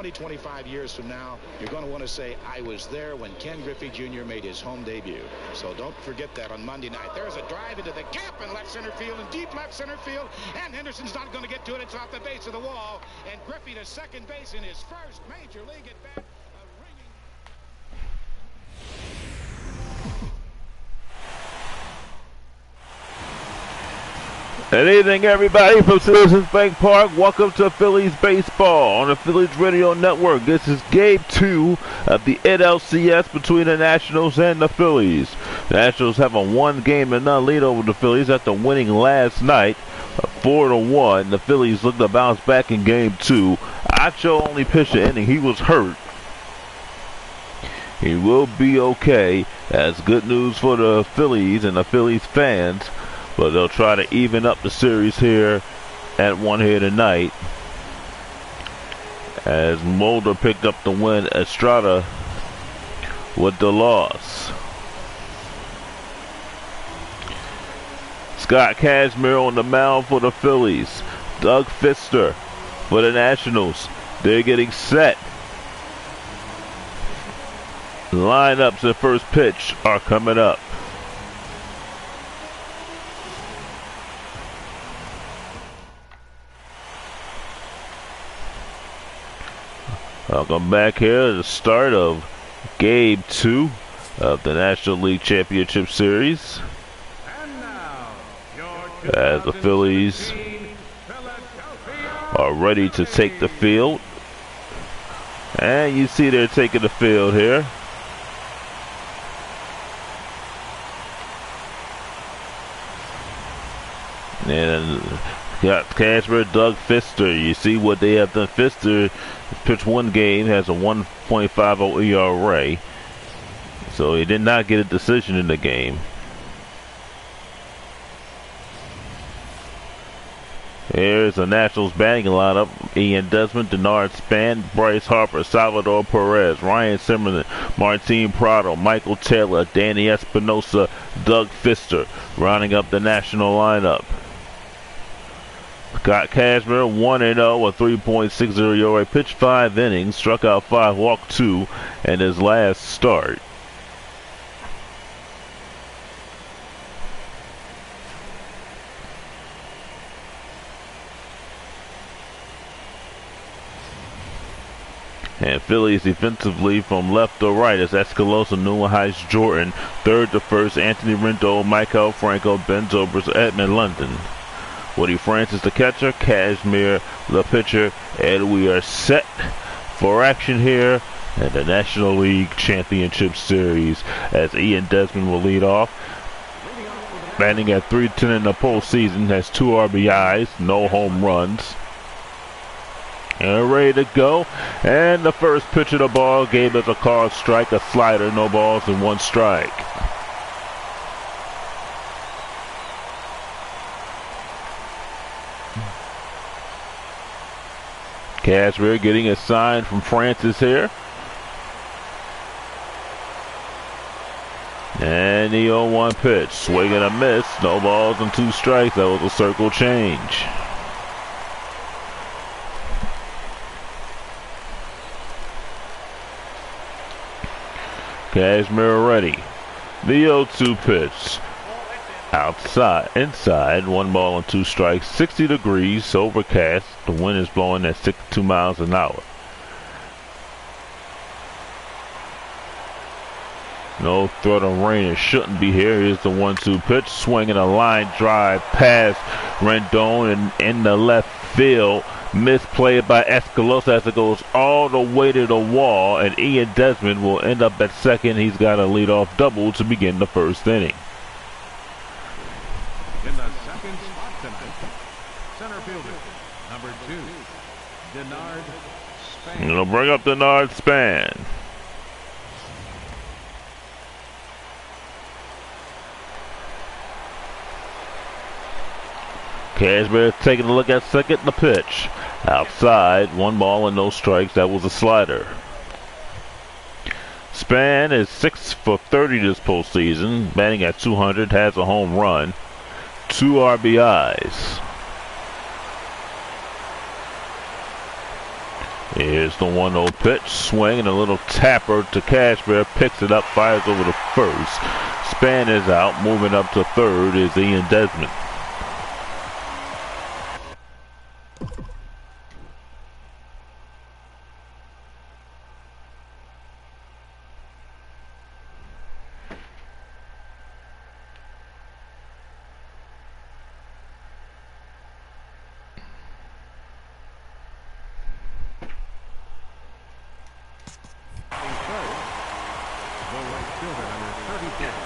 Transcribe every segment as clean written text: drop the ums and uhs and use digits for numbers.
20, 25 years from now, you're going to want to say, I was there when Ken Griffey Jr. made his home debut. So don't forget that on Monday night. There's a drive into the gap in left center field and deep left center field. And Henderson's not going to get to it. It's off the base of the wall. And Griffey to second base in his first major league at bat. Good evening, everybody, from Citizens Bank Park. Welcome to Phillies baseball on the Phillies Radio Network. This is Game 2 of the NLCS between the Nationals and the Phillies. The Nationals have a 1-0-0 lead over the Phillies after winning last night, 4-1. The Phillies look to bounce back in Game 2. Acho only pitched an inning. He was hurt. He will be okay. That's good news for the Phillies and the Phillies fans. But they'll try to even up the series here at one here tonight. As Mulder picked up the win, Estrada with the loss. Scott Kazmir on the mound for the Phillies. Doug Fister for the Nationals. They're getting set. Lineups at first pitch are coming up. Welcome back here to the start of Game 2 of the National League Championship Series. As the Phillies are ready to take the field. And you see they're taking the field here. And got Casper, Doug Fister. You see what they have done. Fister pitched one game, has a 1.50 ERA. So he did not get a decision in the game. Here's the Nationals batting lineup. Ian Desmond, Denard Span, Bryce Harper, Salvador Perez, Ryan Zimmerman, Martin Prado, Michael Taylor, Danny Espinosa, Doug Fister, rounding up the National lineup. Scott Kazmir, 1-0, a 3.60 ERA, pitched 5 innings, struck out 5, walked 2 in his last start. And Phillies defensively from left to right as Escalosa, Newhouse, Jordan, third to first, Anthony Rendon, Michael Franco, Ben Zobrist, Edmund London. Woody Francis the catcher, Kazmir the pitcher, and we are set for action here in the National League Championship Series as Ian Desmond will lead off. Batting at .310 in the postseason, has 2 RBIs, no home runs. And ready to go. And the first pitch of the ball game is a called strike, a slider, no balls and 1 strike. Kazmir getting a sign from Francis here. And the 0-1 pitch. Swing and a miss. No balls and 2 strikes. That was a circle change. Kazmir ready. The 0-2 pitch. Outside, inside, 1 ball and 2 strikes, 60 degrees, overcast. The wind is blowing at 62 miles an hour. No threat of rain, it shouldn't be here. Here's the 1-2 pitch, swinging a line drive past Rendon and in the left field. Misplayed by Escalosa as it goes all the way to the wall, and Ian Desmond will end up at second. He's got a leadoff double to begin the first inning. In the second spot tonight, center fielder, number 2, Denard Span. It'll bring up Denard Span. Kazmir taking a look at second, the pitch. Outside, 1 ball and no strikes. That was a slider. Span is 6 for 30 this postseason, batting at .200, has a home run, 2 RBIs. Here's the 1-0 pitch. Swing and a little tapper to Cashmere. Picks it up, fires over to first. Span is out. Moving up to third is Ian Desmond.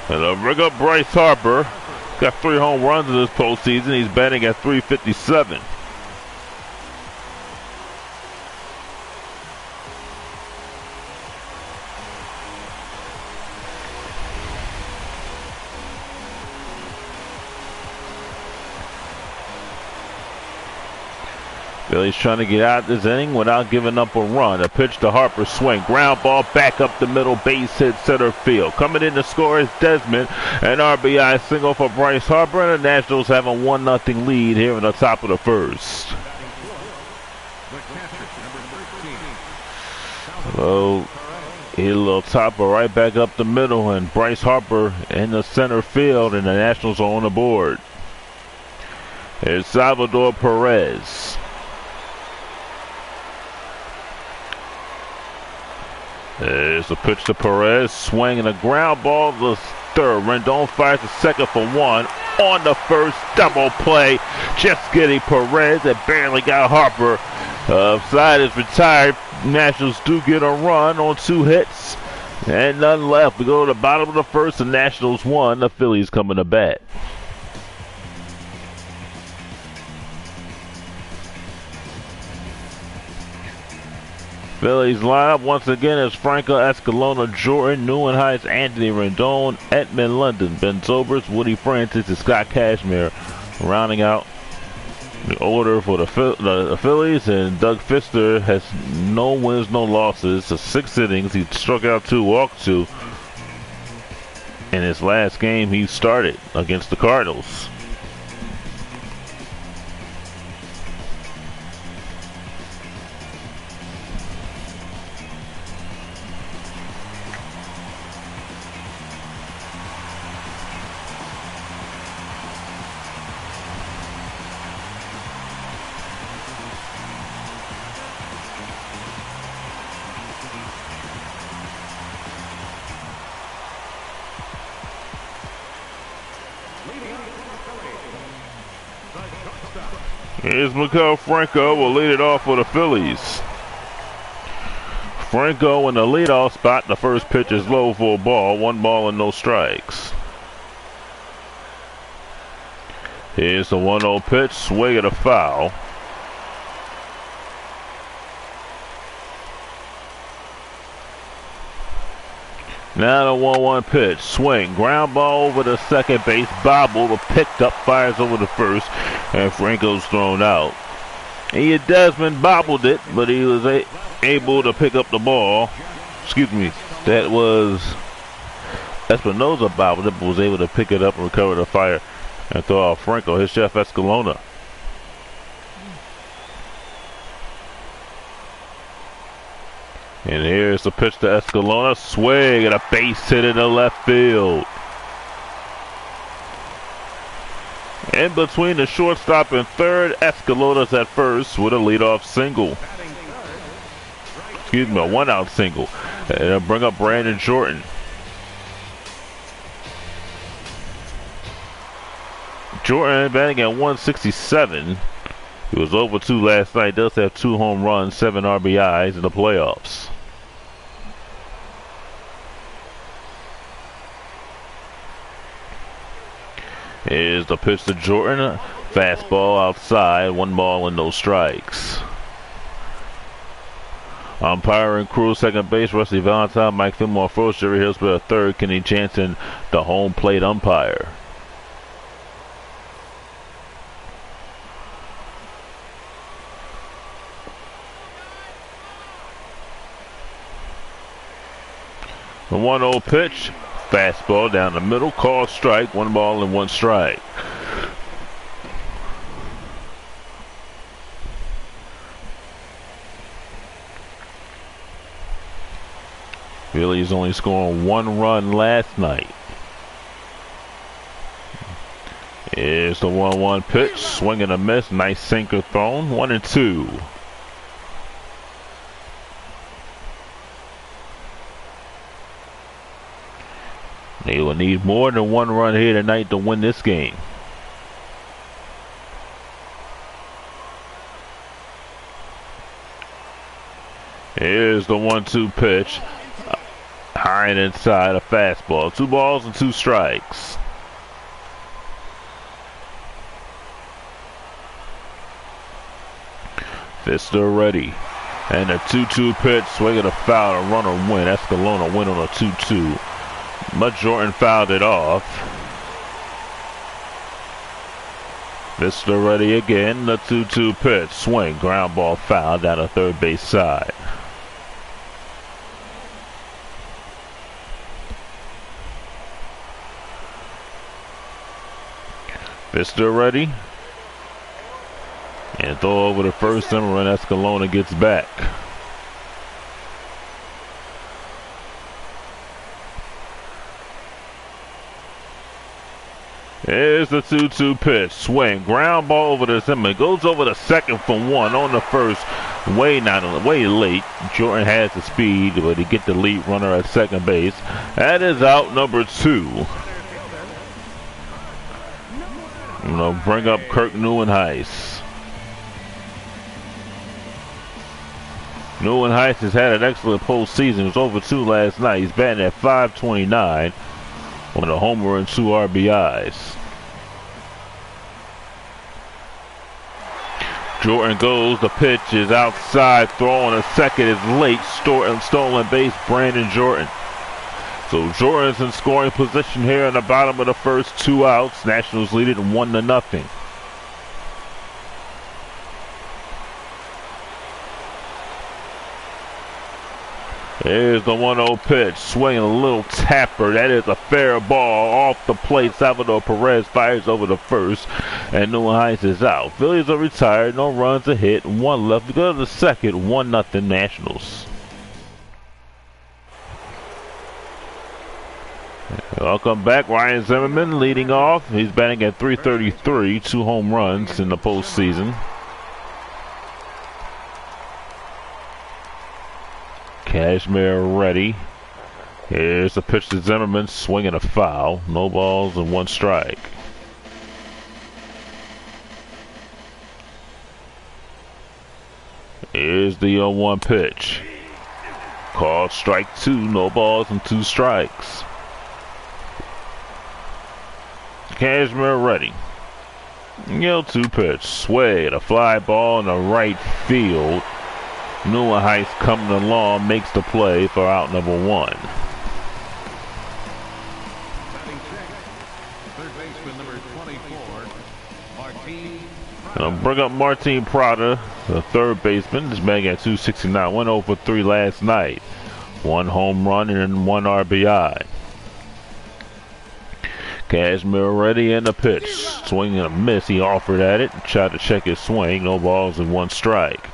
And a rig up Bryce Harper. Got 3 home runs in this postseason. He's batting at .357. Phillies trying to get out this inning without giving up a run. A pitch to Harper, swing, ground ball back up the middle, base hit center field. Coming in to score is Desmond. An RBI single for Bryce Harper, and the Nationals have a 1-0 lead here in the top of the first. Well, a little topper right back up the middle, and Bryce Harper in the center field, and the Nationals are on the board. Here's Salvador Perez. There's a pitch to Perez, swinging a ground ball to third. Rendon fires to second for 1. On the first, double play. Just getting Perez. It barely got Harper. Side is retired. Nationals do get a run on 2 hits. And none left. We go to the bottom of the first. The Nationals won. The Phillies coming to bat. Phillies lineup once again is Franco, Escalona, Jordan, Neuenhuis, Anthony Rendon, Edmund London, Ben Zobrist, Woody Francis, and Scott Cashmere. Rounding out the order for the Phillies, and Doug Fister has no wins, no losses. So 6 innings. He struck out 2, walked 2. In his last game he started against the Cardinals. Here's Miguel Franco will lead it off for the Phillies. Franco in the leadoff spot. The first pitch is low for a ball. 1 ball and no strikes. Here's the 1-0 pitch. Swing at a foul. Now the 1-1 pitch. Swing. Ground ball over the second base. Bobble. Picked up. Fires over the first. And Franco's thrown out. Ian Desmond bobbled it, but he was able to pick up the ball. Excuse me. That was Espinosa bobbled it, but was able to pick it up and recover the fire and throw out Franco. Here's Jeff Escalona. And here's the pitch to Escalona. Swing and a base hit in the left field. In between the shortstop and third, Escalona's at first with a leadoff single. Excuse me, a 1-out single. And it'll bring up Brandon Jordan. Jordan batting at 167. He was over 2 last night. Does have 2 home runs, 7 RBIs in the playoffs. Here's the pitch to Jordan. Fastball outside. 1 ball and no strikes. Umpiring crew, second base, Rusty Valentine, Mike Fillmore first, Jerry Hillsbury third, Kenny Jansen, the home plate umpire. The 1-0 pitch, fastball down the middle, called strike, 1 ball and 1 strike. Phillies only scoring 1 run last night. Here's the 1-1 pitch. Swing and a miss. Nice sinker thrown. 1-2. They will need more than 1 run here tonight to win this game. Here's the 1-2 pitch. High and inside, a fastball. 2 balls and 2 strikes. Fister ready. And a 2-2 pitch. Swing and a foul. A runner win. Escalona win on a 2-2. But Jordan fouled it off. Fister ready again. The 2-2 pitch. Swing. Ground ball foul down the third base side. Fister ready. And throw over the first Zimmerman. Escalona gets back. Here's the 2-2 pitch. Swing. Ground ball over the Zimmerman. Goes over the second for 1 on the first. Way late. Jordan has the speed, but he get the lead runner at second base. That is out number 2. I'm going to bring up Kirk Neuenhuis. Neuenhuis has had an excellent postseason. He was over 2 last night. He's batting at .529 with a homer and 2 RBIs. Jordan goes. The pitch is outside. Throw on a second is late. Stolen base. Brandon Jordan. So Jordan's in scoring position here in the bottom of the first. 2 outs. Nationals lead it 1-0. Here's the 1-0 pitch. Swinging a little tapper. That is a fair ball off the plate. Salvador Perez fires over the first. And Neuenhuis is out. Phillies are retired. No runs a hit. 1 left. We go to the second. 1-0 Nationals. Welcome back. Ryan Zimmerman leading off. He's batting at .333. 2 home runs in the postseason. Cashmere ready. Here's the pitch to Zimmerman. Swinging a foul. No balls and 1 strike. Here's the 0-1 pitch. Called strike 2. No balls and 2 strikes. Cashmere ready. 0-2 pitch. Sway. A fly ball in the right field. Neuenhuis coming along, makes the play for out number 1. Third baseman number 24, Martin. And I'll bring up Martin Prada, the third baseman. He's batting at .269. Went 0 for 3 last night. 1 home run and 1 RBI. Cashmere ready and the pitch. Swing and a miss. He offered at it. Tried to check his swing. No balls and 1 strike.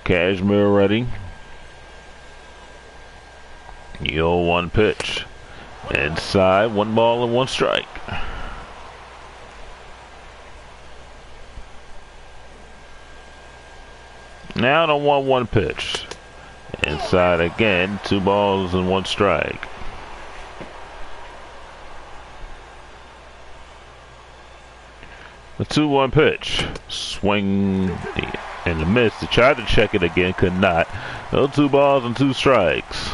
Cashmere ready. 0-1 pitch. Inside, 1 ball and 1 strike. Now the 1-1 pitch. Inside again, 2 balls and 1 strike. The 2-1 pitch. Swing and the miss. He tried to check it again, could not. No 2 balls and 2 strikes.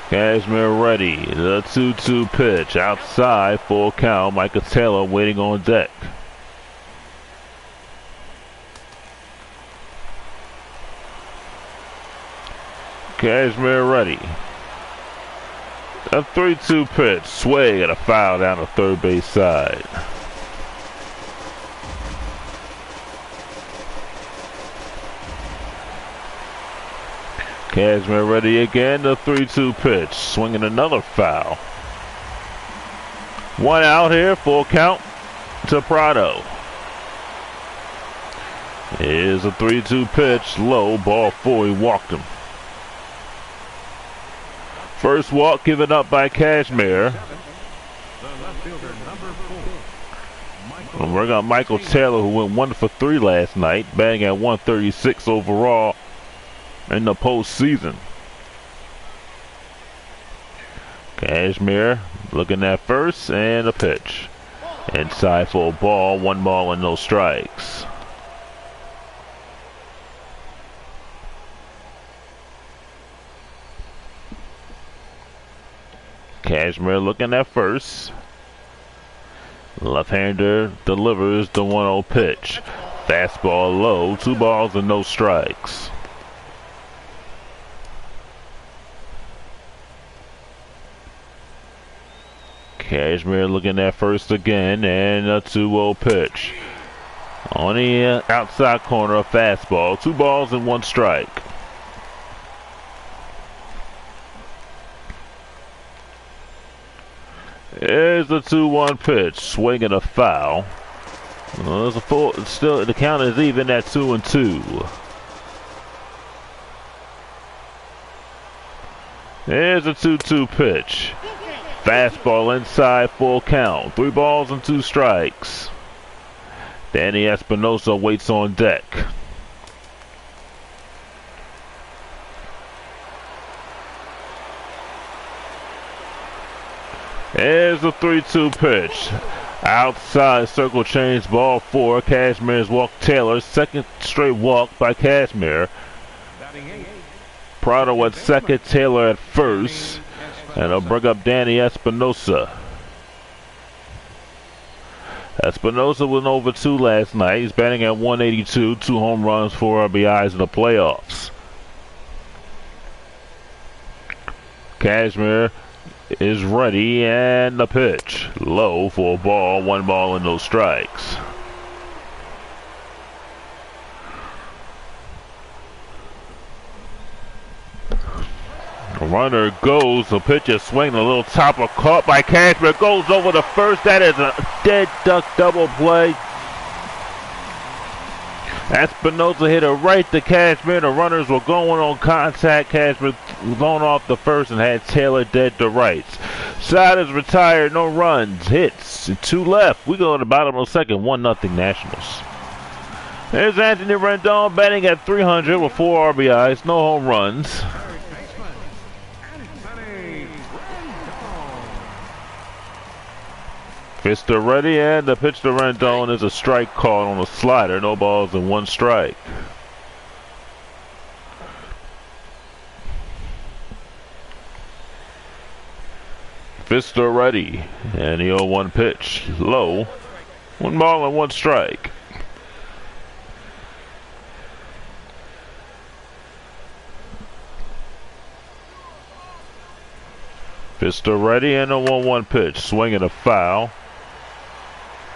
Cashmere ready. The 2-2 pitch. Outside, full count. Michael Taylor waiting on deck. Cashmere ready. A 3-2 pitch. Sway at a foul down the third base side. Cashmere ready again. The 3-2 pitch. Swinging another foul. 1 out here. Full count. to Prado. Here's a 3-2 pitch, low, ball 4, he walked him. First walk given up by Cashmere. We're got Michael Taylor, who went 1 for 3 last night, batting at 136 overall in the postseason. Cashmere looking at first, and a pitch. Inside for a ball, 1 ball and no strikes. Cashmere looking at first. Left-hander delivers the 1-0 pitch. Fastball low, 2 balls and no strikes. Cashmere looking at first again, and a 2-0 pitch. On the outside corner, a fastball, 2 balls and 1 strike. Here's the 2-1 pitch, swinging a foul. Well, there's a full. Still, the count is even at 2-2. Here's a 2-2 pitch. Fastball inside, full count. 3 balls and 2 strikes. Danny Espinosa waits on deck. Here's the 3-2 pitch. Outside circle change, ball 4. Cashmere's walk Taylor. Second straight walk by Cashmere. Prado at second, Taylor at first. And I'll bring up Danny Espinosa. Espinosa went over 2 last night. He's batting at 182. 2 home runs, 4 RBIs in the playoffs. Cashmere is ready, and the pitch. Low for a ball, 1 ball and no strikes. The runner goes, the pitch is swinging, a little topper caught by Cashmere, goes over the first. That is a dead duck double play. Espinosa hit it right to Cashmere. The runners were going on contact. Cashmere going off the first and had Taylor dead to rights. Side is retired, no runs, hits, 2 left. We go to the bottom of the second, 1-0 Nationals. There's Anthony Rendon batting at 300 with 4 RBIs, no home runs. Fister ready, and the pitch to Rendon is a strike called on a slider. No balls and 1 strike. Fister ready, and the 0-1 pitch. Low. 1 ball and 1 strike. Fister ready, and a 1-1 pitch. Swinging a foul.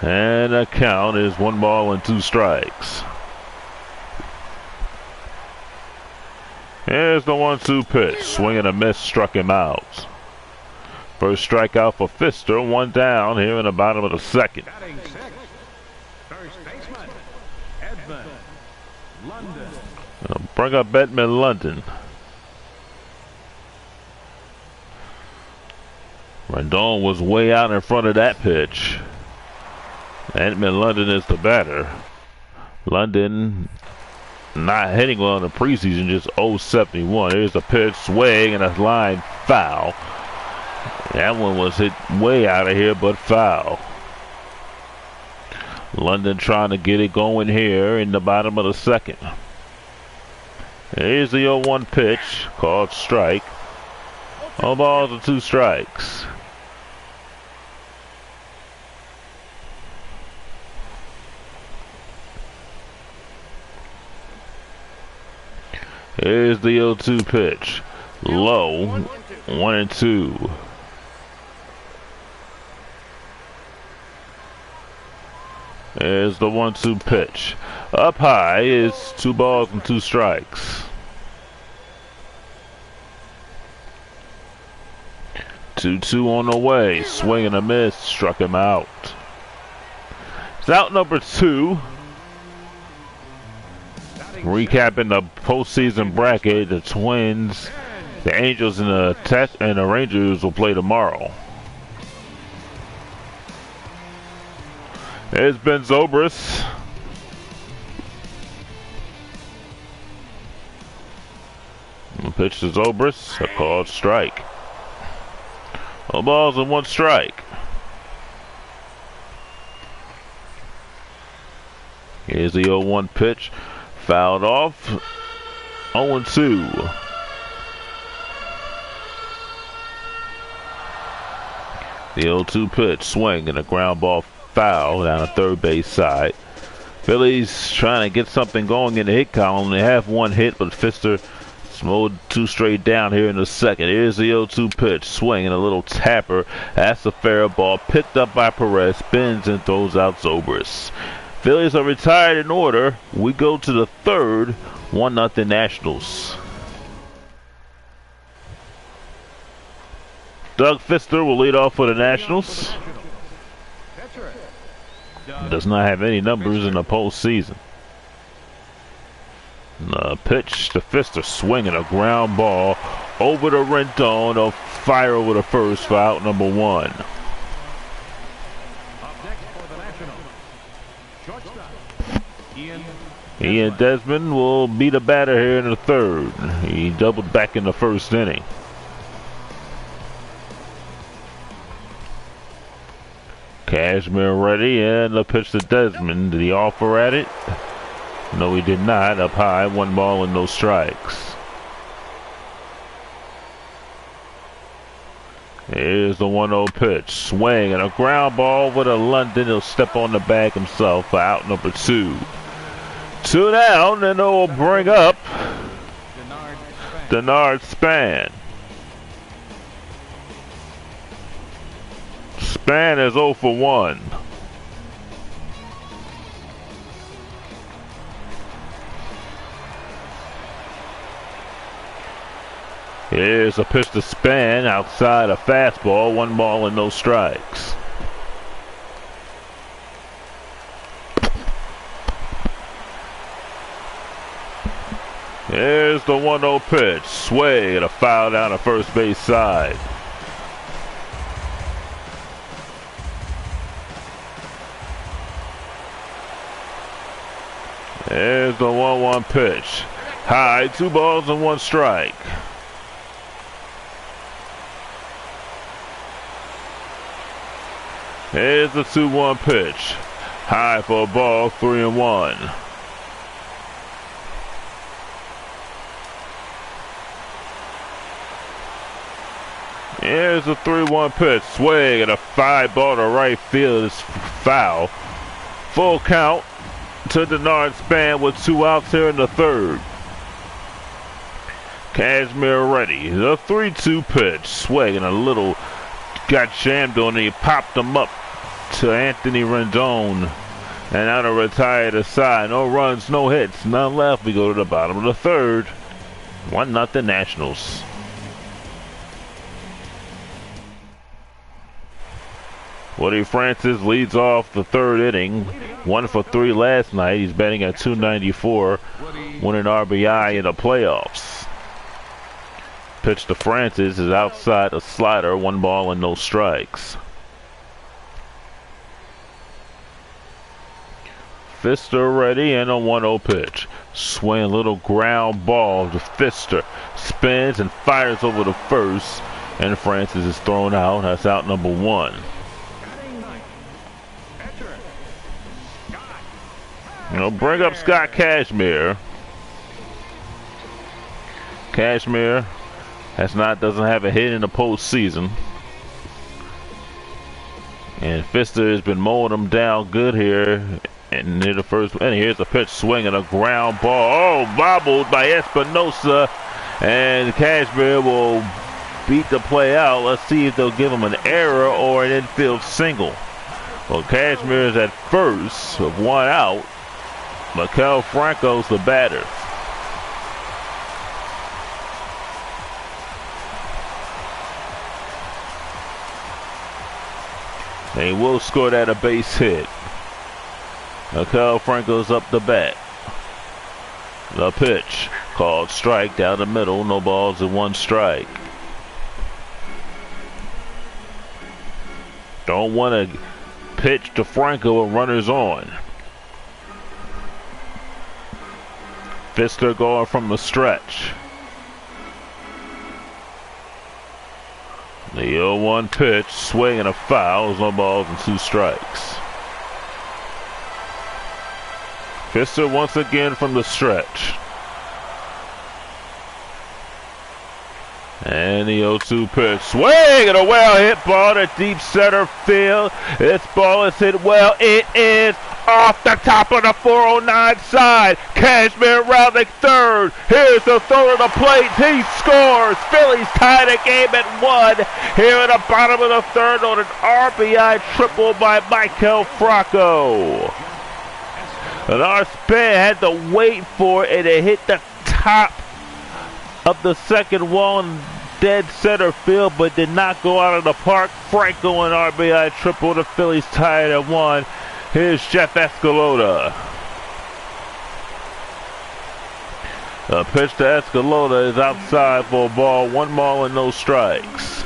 And the count is 1 ball and 2 strikes. Here's the 1-2 pitch. Swing and a miss, struck him out. First strikeout for Fister. 1 down here in the bottom of the second. First baseman, Edmund London. Bring up Edmund London. Rendon was way out in front of that pitch. Edmund London is the batter. London not hitting well in the preseason, just 0-71. Here's the pitch, swing, and a line foul. That one was hit way out of here, but foul. London trying to get it going here in the bottom of the second. Here's the 0-1 pitch, called strike. 0 balls and 2 strikes. Here's the 0-2 pitch. Low. 1-2. There's the 1-2 pitch. Up high is 2 balls and 2 strikes. 2-2 on the way. Swing and a miss. Struck him out. It's out number 2. Recapping the postseason bracket, the Twins, the Angels, and the Rangers will play tomorrow. There's Ben Zobrist. Pitch to Zobrist, a called strike. 0 balls and 1 strike. Here's the 0-1 pitch. Fouled off. 0-2. The 0-2 pitch. Swing and a ground ball foul down the third base side. Phillies trying to get something going in the hit column. They have 1 hit, but Pfister mowed 2 straight down here in the second. Here's the 0-2 pitch. Swing and a little tapper. That's a fair ball. Picked up by Perez. Spins and throws out Zobrist. Phillies are retired in order. We go to the third. 1-0 Nationals. Doug Pfister will lead off for the Nationals. Does not have any numbers in the postseason. Pitch to Pfister, swinging a ground ball over to Rendon. A fire over the first for out number 1. Ian Desmond will be the batter here in the third. He doubled back in the first inning. Cashmere ready, and the pitch to Desmond. Did he offer at it? No, he did not. Up high, 1 ball and no strikes. Here's the 1-0 pitch. Swing and a ground ball over to London. He'll step on the bag himself for out number 2. 2 down, and they'll bring up Denard Span. Span is 0 for 1. Here's a pitch to Span outside a fastball. 1 ball and no strikes. Here's the 1-0 pitch. Sway and a foul down the first base side. There's the 1-1 pitch. High, 2 balls and 1 strike. Here's the 2-1 pitch. High for a ball, 3-1. Here's the 3-1 pitch. Swing and a 5 ball to right field is foul. Full count to Denard Span with 2 outs here in the third. Cashmere ready. The 3-2 pitch. Swing and a little got jammed on. He popped him up to Anthony Rendon. And now to retire to side. No runs, no hits, none left. We go to the bottom of the third. 1-0 Nationals. Woody Francis leads off the third inning. 1 for 3 last night. He's batting at .294, winning RBI in the playoffs. Pitch to Francis is outside a slider. 1 ball and no strikes. Pfister ready and a 1-0 pitch. Swing a little ground ball to Pfister. Spins and fires over the first. And Francis is thrown out. That's out number 1. Bring up Scott Cashmere. Cashmere doesn't have a hit in the postseason. And Pfister has been mowing him down good here. And near the first, and here's a pitch, swing and a ground ball. Oh, bobbled by Espinosa. And Cashmere will beat the play out. Let's see if they'll give him an error or an infield single. Well, Cashmere is at first with 1 out. Maikel Franco's the batter. They will score that a base hit. Maikel Franco's up the bat. The pitch called strike down the middle. No balls and one strike. Don't want to pitch to Franco and runners on. Fister going from the stretch. The 0-1 pitch, swing and a foul. No balls and two strikes. Fister once again from the stretch. And the 0-2 pitch, swing and a well hit ball to deep center field. This ball is hit well. It is off the top of the 409 side. Cashmere rounding third. Here's the throw to the plate. He scores. Phillies tie the game at 1 here at the bottom of the third on an RBI triple by Maikel Franco. And our spin had to wait for it to hit the top of the second wall in dead center field, but did not go out of the park. Franco and RBI triple. The Phillies tied at 1. Here's Jeff Escalota. The pitch to Escalota is outside for a ball. 1 ball and no strikes.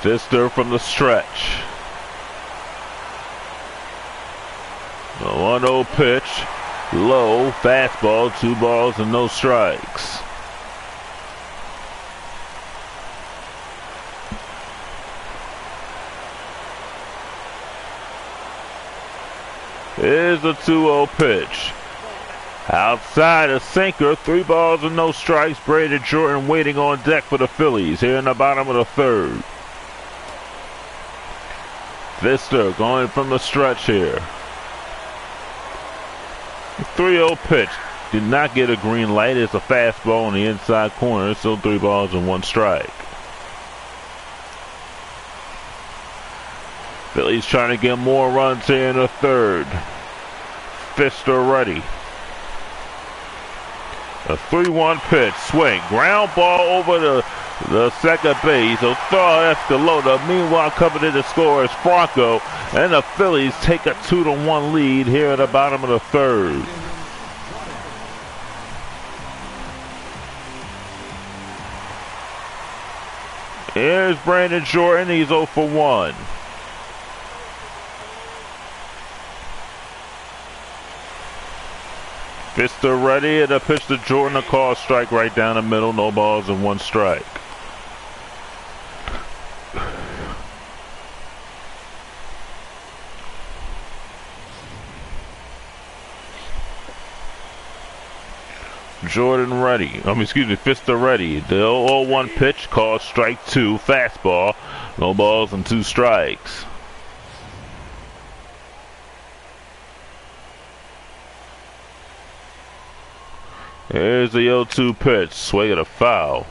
Fister from the stretch. The 1-0 pitch, low, fastball, 2 balls and no strikes. Here's the 2-0 pitch. Outside a sinker, 3 balls and no strikes. Brandon Jordan waiting on deck for the Phillies here in the bottom of the third. Fister going from the stretch here. 3-0 pitch. Did not get a green light. It's a fastball in the inside corner. Still 3 balls and 1 strike. Phillies trying to get more runs here in the third. Fister ready. A 3-1 pitch. Swing. Ground ball over the second base. So throw Escalota. Meanwhile, coming in to score is Franco. And the Phillies take a 2-1 lead here at the bottom of the third. Here's Brandon Jordan. He's 0 for 1. Fister ready, and a pitch to Jordan. A call strike right down the middle. No balls and 1 strike. Jordan ready. Fister ready. The 0-1 pitch, called strike 2, fastball. No balls and 2 strikes. Here's the 0-2 pitch, swing and a foul.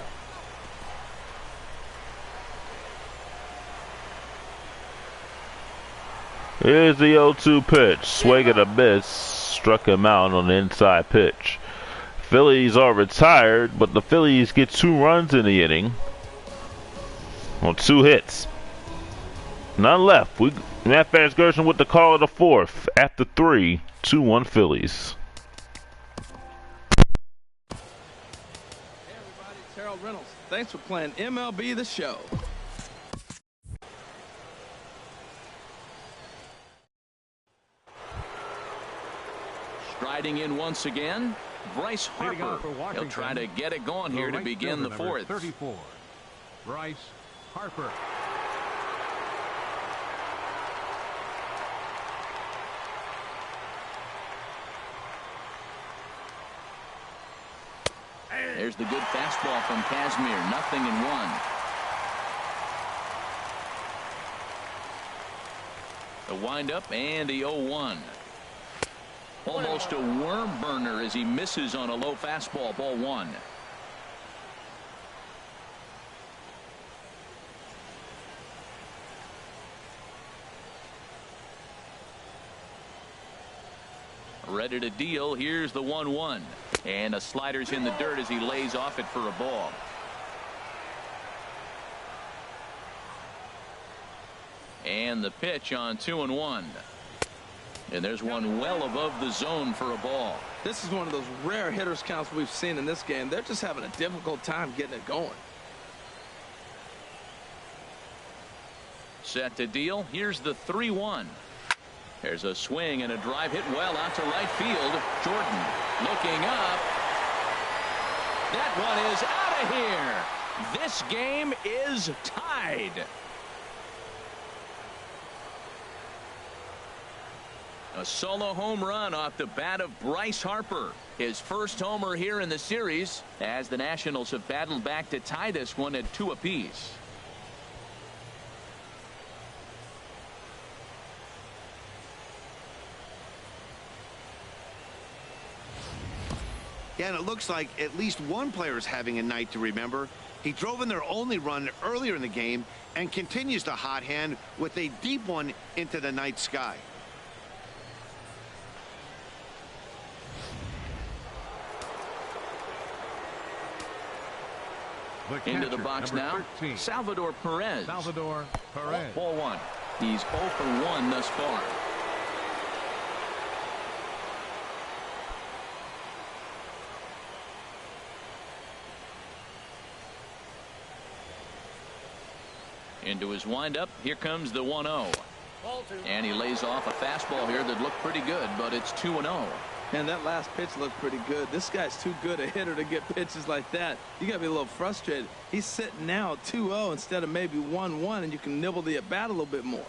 Here's the 0-2 pitch, swing and a miss. Struck him out on the inside pitch. Phillies are retired, but the Phillies get 2 runs in the inning on 2 hits. None left. Matt Gershon with the call of the 4th after 3, 2-1 Phillies. Hey everybody, it's Harold Reynolds. Thanks for playing MLB The Show. Striding in once again, Bryce Harper. He'll try to get it going here to begin the 4th. 34, Bryce Harper. There's the good fastball from Kazmir. 0-1. The windup and the 0-1. Almost a worm burner as he misses on a low fastball. Ball 1. Ready to deal. Here's the 1-1. And a slider's in the dirt as he lays off it for a ball. And the pitch on 2-1. And there's one well above the zone for a ball. This is one of those rare hitters counts we've seen in this game. They're just having a difficult time getting it going. Set to deal. Here's the 3-1. There's a swing and a drive hit well out to right field. Jordan looking up. That one is out of here. This game is tied. A solo home run off the bat of Bryce Harper. His first homer here in the series, as the Nationals have battled back to tie this one at 2 apiece. Yeah, and it looks like at least one player is having a night to remember. He drove in their only run earlier in the game and continues to hot hand with a deep one into the night sky. Into the box now, 13. Salvador Perez. Salvador Perez. Ball 1. He's 0 for 1 thus far. Into his windup. Here comes the 1-0. And he lays off a fastball here that looked pretty good, but it's 2-0. And that last pitch looked pretty good. This guy's too good a hitter to get pitches like that. You got to be a little frustrated. He's sitting now 2-0 instead of maybe 1-1, and you can nibble the at bat a little bit more.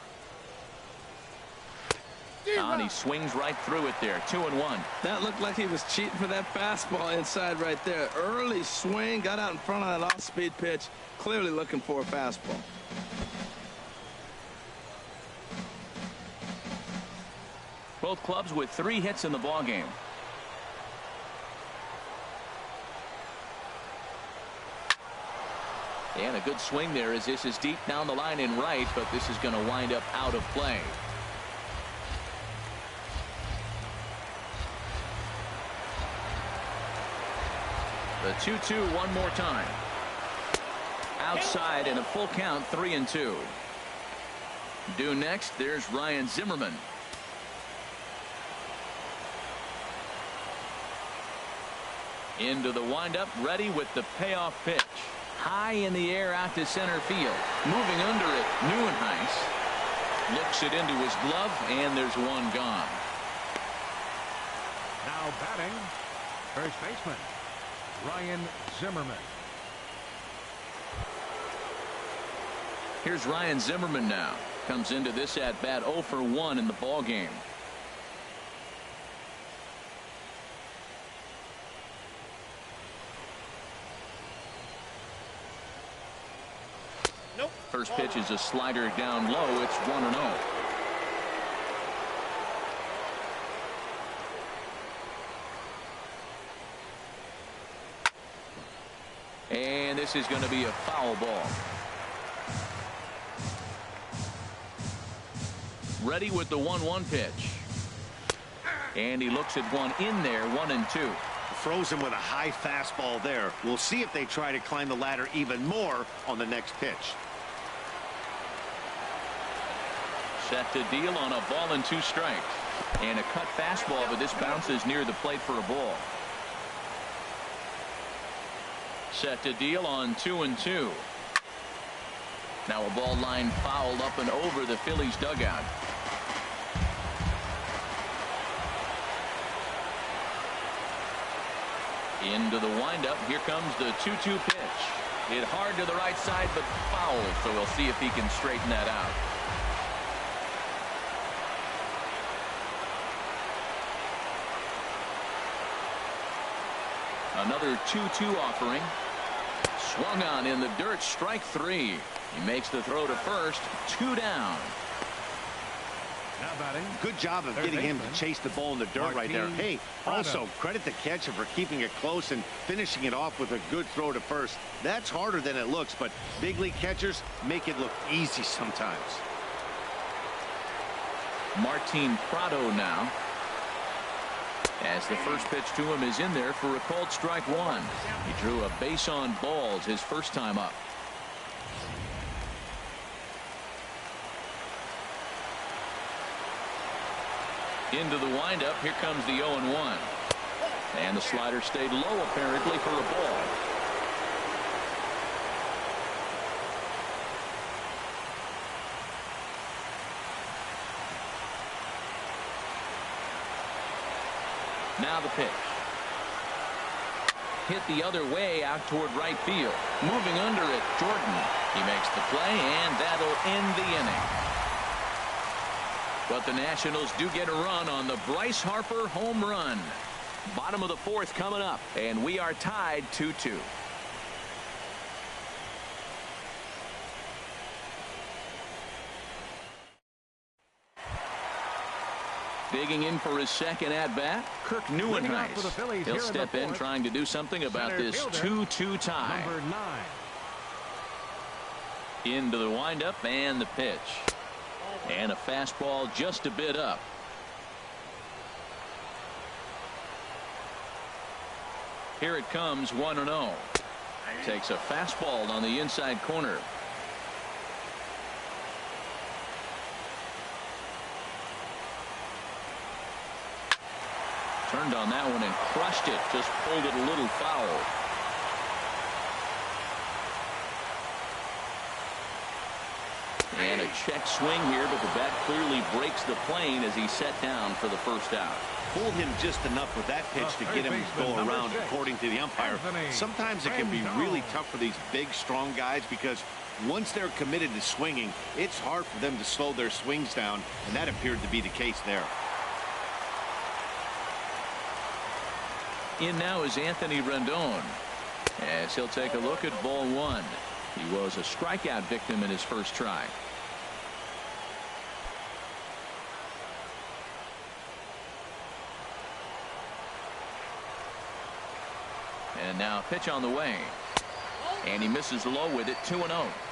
And he swings right through it there. 2-1. That looked like he was cheating for that fastball inside right there. Early swing, got out in front of that off-speed pitch. Clearly looking for a fastball. Both clubs with 3 hits in the ballgame. And a good swing there as this is deep down the line in right, but this is going to wind up out of play. The 2-2 one more time. Outside in a full count, 3-2. Due next, there's Ryan Zimmerman. Into the windup, ready with the payoff pitch. High in the air out to center field. Moving under it, Neuenhuis looks it into his glove, and there's one gone. Now batting, first baseman, Ryan Zimmerman. Here's Ryan Zimmerman now. Comes into this at bat 0 for 1 in the ball game. First pitch is a slider down low. It's 1-0. And this is going to be a foul ball. Ready with the 1-1 pitch. And he looks at one in there, 1-2. Frozen with a high fastball there. We'll see if they try to climb the ladder even more on the next pitch. Set to deal on a ball and 2 strikes. And a cut fastball, but this bounces near the plate for a ball. Set to deal on 2-2. Now a ball line fouled up and over the Phillies dugout. Into the windup. Here comes the 2-2 pitch. Hit hard to the right side, but foul. So we'll see if he can straighten that out. Another 2-2 offering. Swung on in the dirt. Strike 3. He makes the throw to first. 2 down. Now batting. Good job of getting him to chase the ball in the dirt right there. Hey, also credit the catcher for keeping it close and finishing it off with a good throw to first. That's harder than it looks, but big league catchers make it look easy sometimes. Martin Prado now. As the first pitch to him is in there for a called strike 1. He drew a base on balls his first time up. Into the windup. Here comes the 0-1. And the slider stayed low apparently for a ball. Now the pitch. Hit the other way out toward right field. Moving under it, Jordan. He makes the play, and that'll end the inning. But the Nationals do get a run on the Bryce Harper home run. Bottom of the fourth coming up, and we are tied 2-2. Digging in for his second at-bat, Kirk Neuenhuis. He'll step in trying to do something about this 2-2 tie. Number 9. Into the windup and the pitch. And a fastball just a bit up. Here it comes, 1-0. Takes a fastball on the inside corner. Turned on that one and crushed it. Just pulled it a little foul. And a check swing here, but the bat clearly breaks the plane as he's set down for the first out. Pulled him just enough with that pitch to get him to go around, according to the umpire. Sometimes it can be really tough for these big, strong guys because once they're committed to swinging, it's hard for them to slow their swings down, and that appeared to be the case there. In now is Anthony Rendon, as he'll take a look at ball one. He was a strikeout victim in his first try. And now a pitch on the way. And he misses low with it, 2-0.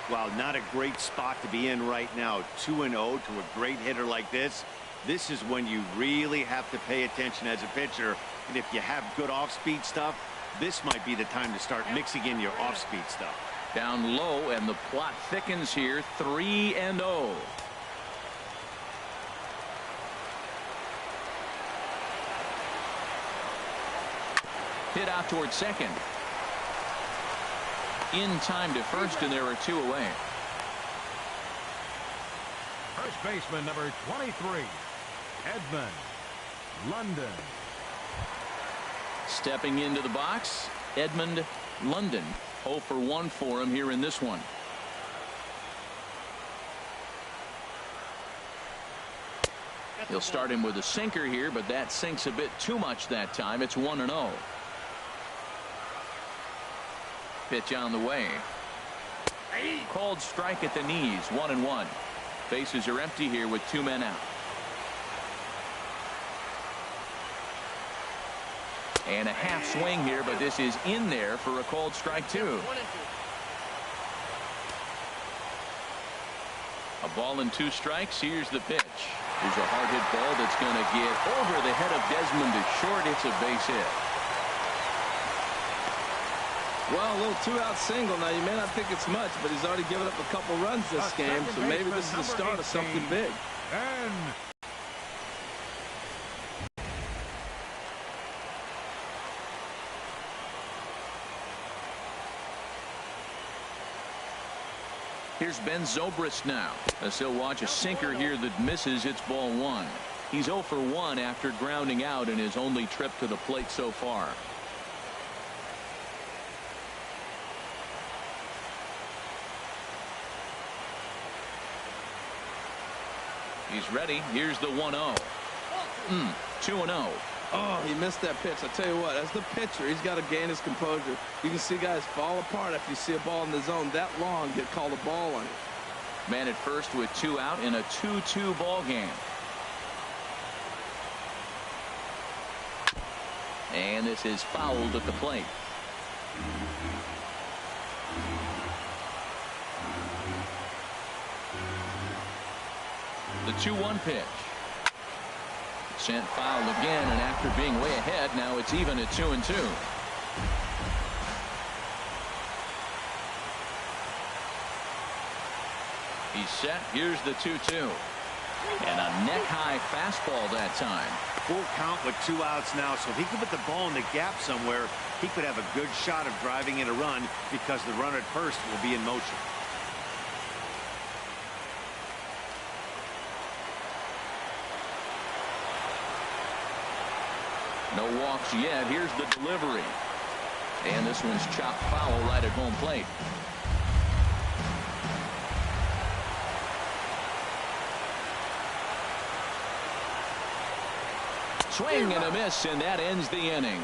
Wow, not a great spot to be in right now. 2-0 to a great hitter like this. This is when you really have to pay attention as a pitcher. And if you have good off-speed stuff, this might be the time to start mixing in your off-speed stuff. Down low, and the plot thickens here, 3-0. Hit out toward second. In time to first, and there are two away. First baseman number 23, Edmund London. Stepping into the box, Edmund London. 0 for 1 for him here in this one. He'll start him with a sinker here, but that sinks a bit too much that time. It's 1-0. Pitch on the way. Called strike at the knees, 1-1. Bases are empty here with 2 men out. And a half swing here, but this is in there for a called strike 2. A ball and 2 strikes. Here's the pitch. Here's a hard hit ball that's going to get over the head of Desmond to short. It's a base hit. Well, a little 2-out single. Now, you may not think it's much, but he's already given up a couple runs this game, so maybe this is the start of something big. Here's Ben Zobrist now, as he'll watch a sinker here that misses. It's ball 1. He's 0 for 1 after grounding out in his only trip to the plate so far. He's ready. Here's the 1-0. 2-0. Oh, he missed that pitch. I tell you what, as the pitcher, he's got to gain his composure. You can see guys fall apart after you see a ball in the zone that long, get called a ball on it. Man at first with 2 out in a 2-2 ball game. And this is fouled at the plate. The 2-1 pitch. Sent foul again, and after being way ahead, now it's even at 2-2. He's set. Here's the 2-2. And a neck-high fastball that time. Full count with 2 outs now, so if he could put the ball in the gap somewhere, he could have a good shot of driving in a run because the runner at first will be in motion. No walks yet. Here's the delivery. And this one's chopped foul right at home plate. Swing and a miss, and that ends the inning.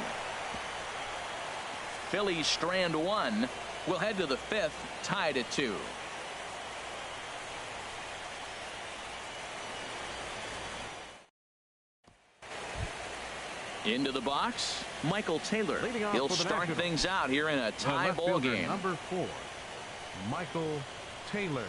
Phillies strand 1. We'll head to the 5th, tied at 2. Into the box, Michael Taylor. He'll start things out here in a tie ball game. Number 4, Michael Taylor.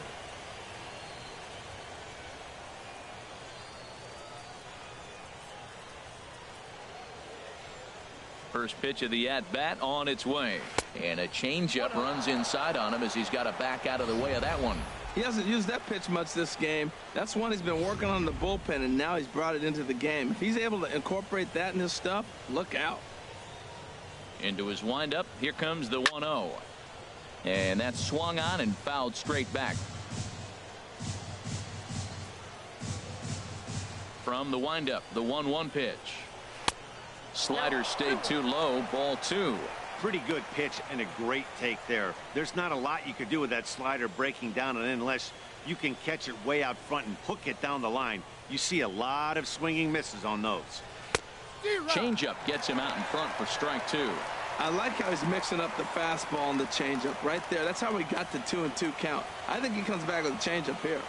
First pitch of the at-bat on its way. And a changeup runs inside on him as he's got to back out of the way of that one. He hasn't used that pitch much this game. That's one he's been working on in the bullpen, and now he's brought it into the game. If he's able to incorporate that in his stuff, look out. Into his windup. Here comes the 1-0. And that's swung on and fouled straight back. From the windup, the 1-1 pitch. Slider stayed too low, ball 2. Pretty good pitch and a great take there. There's not a lot you could do with that slider breaking down and in unless you can catch it way out front and hook it down the line. You see a lot of swinging misses on those. Changeup gets him out in front for strike 2. I like how he's mixing up the fastball and the changeup right there. That's how we got the 2-2 count. I think he comes back with a changeup here.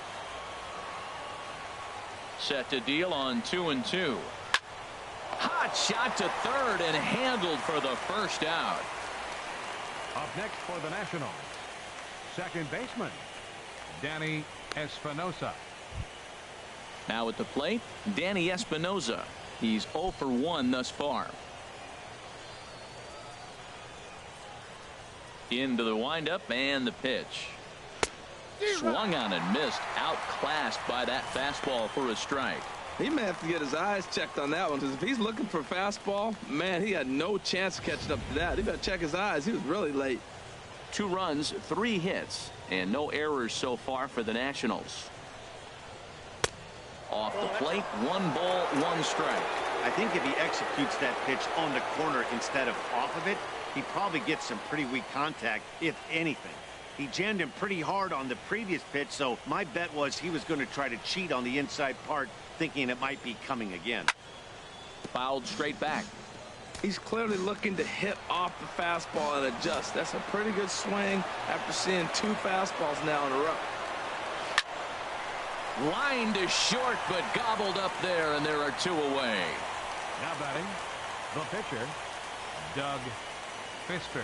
Set to deal on 2-2. Hot shot to third and handled for the first out. Up next for the Nationals, second baseman, Danny Espinosa. Now at the plate, Danny Espinosa. He's 0 for 1 thus far. Into the windup and the pitch. Swung on and missed. Outclassed by that fastball for a strike. He may have to get his eyes checked on that one, because if he's looking for fastball, man, he had no chance of catching up to that. He better check his eyes. He was really late. 2 runs, 3 hits, and no errors so far for the Nationals. Off the plate, 1 ball, 1 strike. I think if he executes that pitch on the corner instead of off of it, he probably gets some pretty weak contact, if anything. He jammed him pretty hard on the previous pitch, so my bet was he was going to try to cheat on the inside part, thinking it might be coming again. Fouled straight back. He's clearly looking to hit off the fastball and adjust. That's a pretty good swing after seeing 2 fastballs now in a row. Line to short, but gobbled up there, and there are 2 away. Now batting, the pitcher, Doug Fister.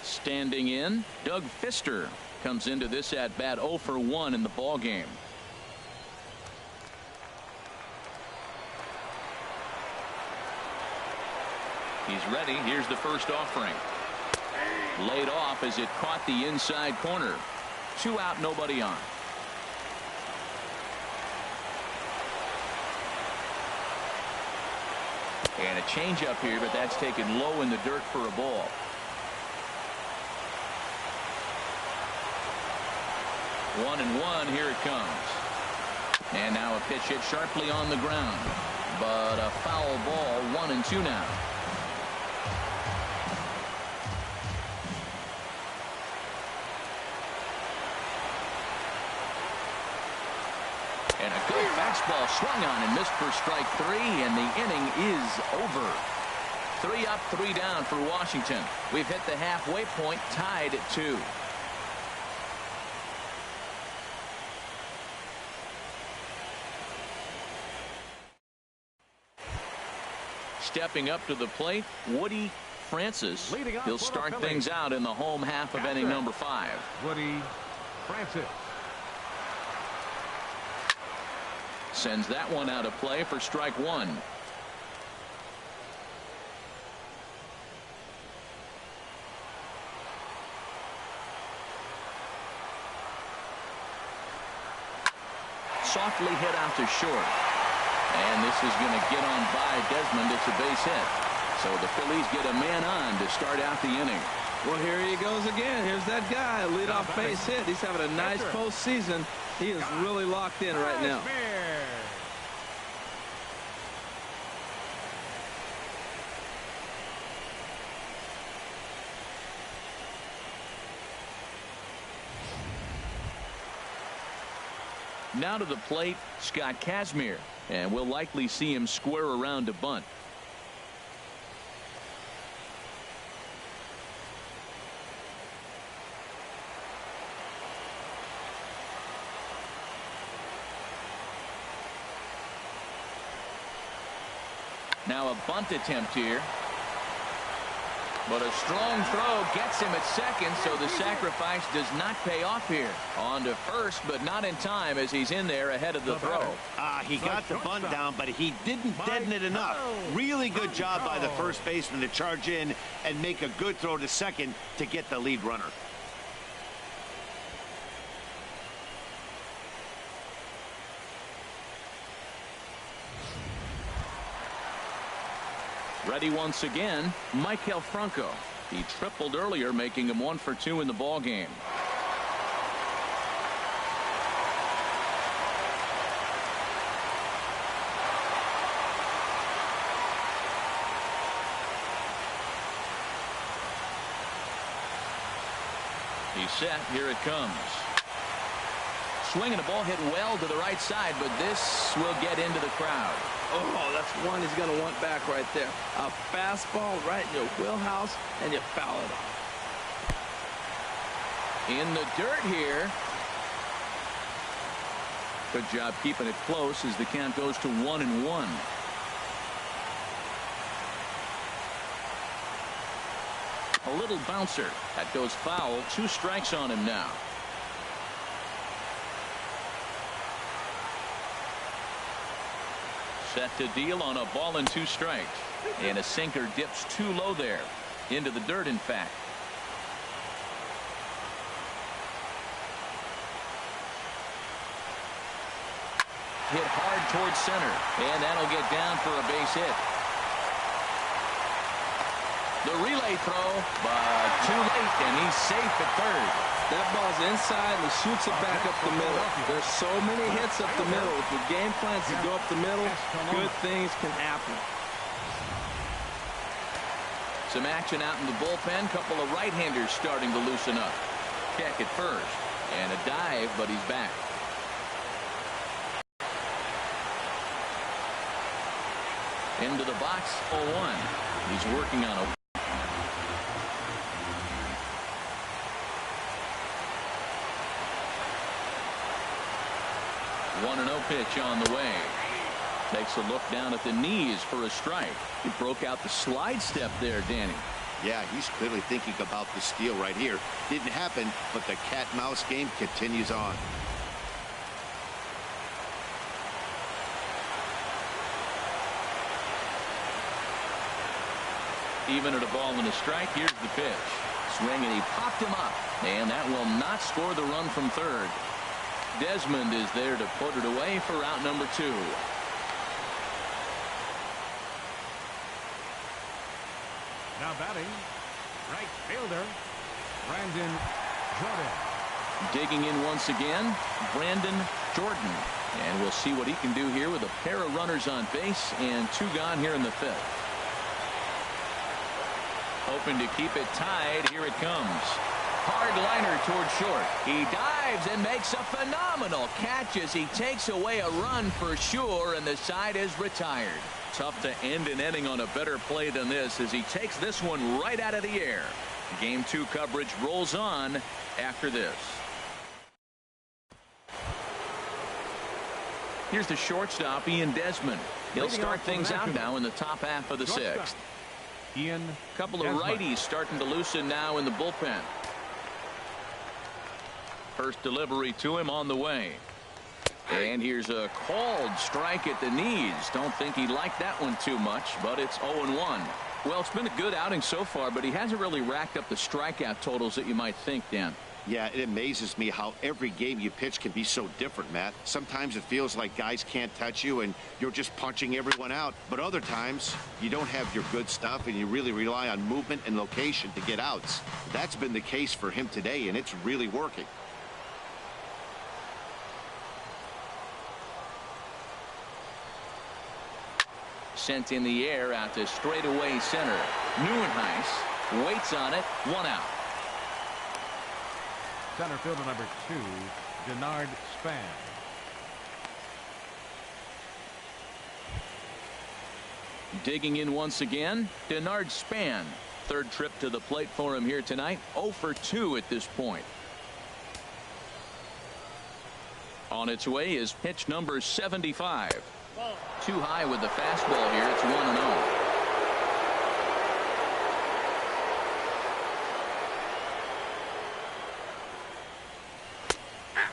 Standing in, Doug Fister comes into this at bat 0 for 1 in the ball game. He's ready. Here's the first offering. Laid off as it caught the inside corner. 2 out, nobody on. And a changeup here, but that's taken low in the dirt for a ball. One and one, here it comes. And now a pitch hit sharply on the ground. But a foul ball, 1-2 now. And a good fastball swung on and missed for strike 3, and the inning is over. 3 up, 3 down for Washington. We've hit the halfway point, tied at 2. Stepping up to the plate, Woody Francis. He'll start things out in the home half of inning number 5. Woody Francis. Sends that one out of play for strike 1. softly hit out to short. And this is going to get on by Desmond. It's a base hit. So the Phillies get a man on to start out the inning. Well, here he goes again. Here's that guy, leadoff base hit. He's having a nice postseason. He is really locked in right now. Now to the plate, Scott Kazmir, and we'll likely see him square around to bunt. Now a bunt attempt here. But a strong throw gets him at second, so the sacrifice does not pay off here. On to first, but not in time as he's in there ahead of the throw. He got the bunt down, but he didn't deaden it enough. Really good job by the first baseman to charge in and make a good throw to second to get the lead runner. Ready once again, Maikel Franco. He tripled earlier, making him 1 for 2 in the ball game. He's set. Here it comes. Swinging the ball hit well to the right side, but this will get into the crowd. Oh, that's one he's going to want back right there. A fastball right in your wheelhouse, and you foul it off. In the dirt here. Good job keeping it close as the count goes to 1-1. A little bouncer. That goes foul. 2 strikes on him now. Set to deal on a ball and 2 strikes. And a sinker dips too low there. Into the dirt, in fact. Hit hard towards center. And that'll get down for a base hit. The relay throw, but too late, and he's safe at third. That ball's inside, and he shoots it back up the middle. There's so many hits up the middle. If your game plans to go up the middle, good things can happen. Some action out in the bullpen. Couple of right-handers starting to loosen up. Check at first. And a dive, but he's back. Into the box, 0-1. He's working on a 1-0 pitch on the way. Takes a look down at the knees for a strike. He broke out the slide step there, Danny. Yeah, he's clearly thinking about the steal right here. Didn't happen, but the cat-mouse game continues on. Even at a ball and a strike, here's the pitch. Swing, and he popped him up. And that will not score the run from third. Desmond is there to put it away for out number 2. Now batting, right fielder, Brandon Jordan. Digging in once again, Brandon Jordan. And we'll see what he can do here with a pair of runners on base and 2 gone here in the 5th. Hoping to keep it tied. Here it comes. Hard liner toward short. He dives and makes a phenomenal catch as he takes away a run for sure, and the side is retired. Tough to end an inning on a better play than this as he takes this one right out of the air. Game 2 coverage rolls on after this. Here's the shortstop, Ian Desmond. He'll start things out now in the top half of the 6th. Ian Couple of righties starting to loosen now in the bullpen. First delivery to him on the way. And here's a called strike at the knees. Don't think he liked that one too much, but it's 0-1. Well, it's been a good outing so far, but he hasn't really racked up the strikeout totals that you might think, Dan. Yeah, it amazes me how every game you pitch can be so different, Matt. Sometimes it feels like guys can't touch you and you're just punching everyone out. But other times, you don't have your good stuff and you really rely on movement and location to get outs. That's been the case for him today, and it's really working. Sent in the air out to straightaway center. Neuenhuis waits on it. 1 out. Center fielder number 2, Denard Span. Digging in once again, Denard Span. Third trip to the plate for him here tonight. 0 for 2 at this point. On its way is pitch number 75. Too high with the fastball here. It's 1-0.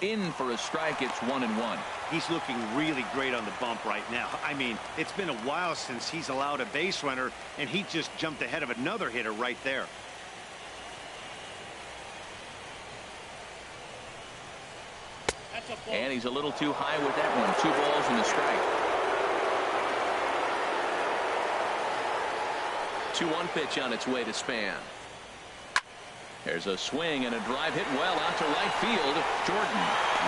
In for a strike. It's 1-1. He's looking really great on the bump right now. I mean, it's been a while since he's allowed a base runner, and he just jumped ahead of another hitter right there. And he's a little too high with that one. 2 balls and a strike. 2-1 pitch on its way to Span. There's a swing and a drive hit well out to right field. Jordan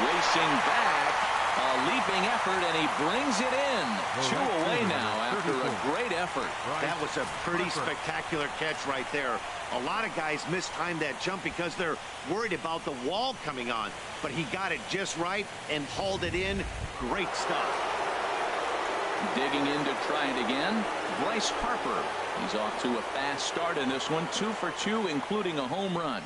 racing back. A leaping effort, and he brings it in. 2 away now after a great effort. That was a pretty spectacular catch right there. A lot of guys mistime that jump because they're worried about the wall coming on. But he got it just right and hauled it in. Great stuff. Digging in to try it again, Bryce Harper. He's off to a fast start in this one. 2 for 2, including a home run.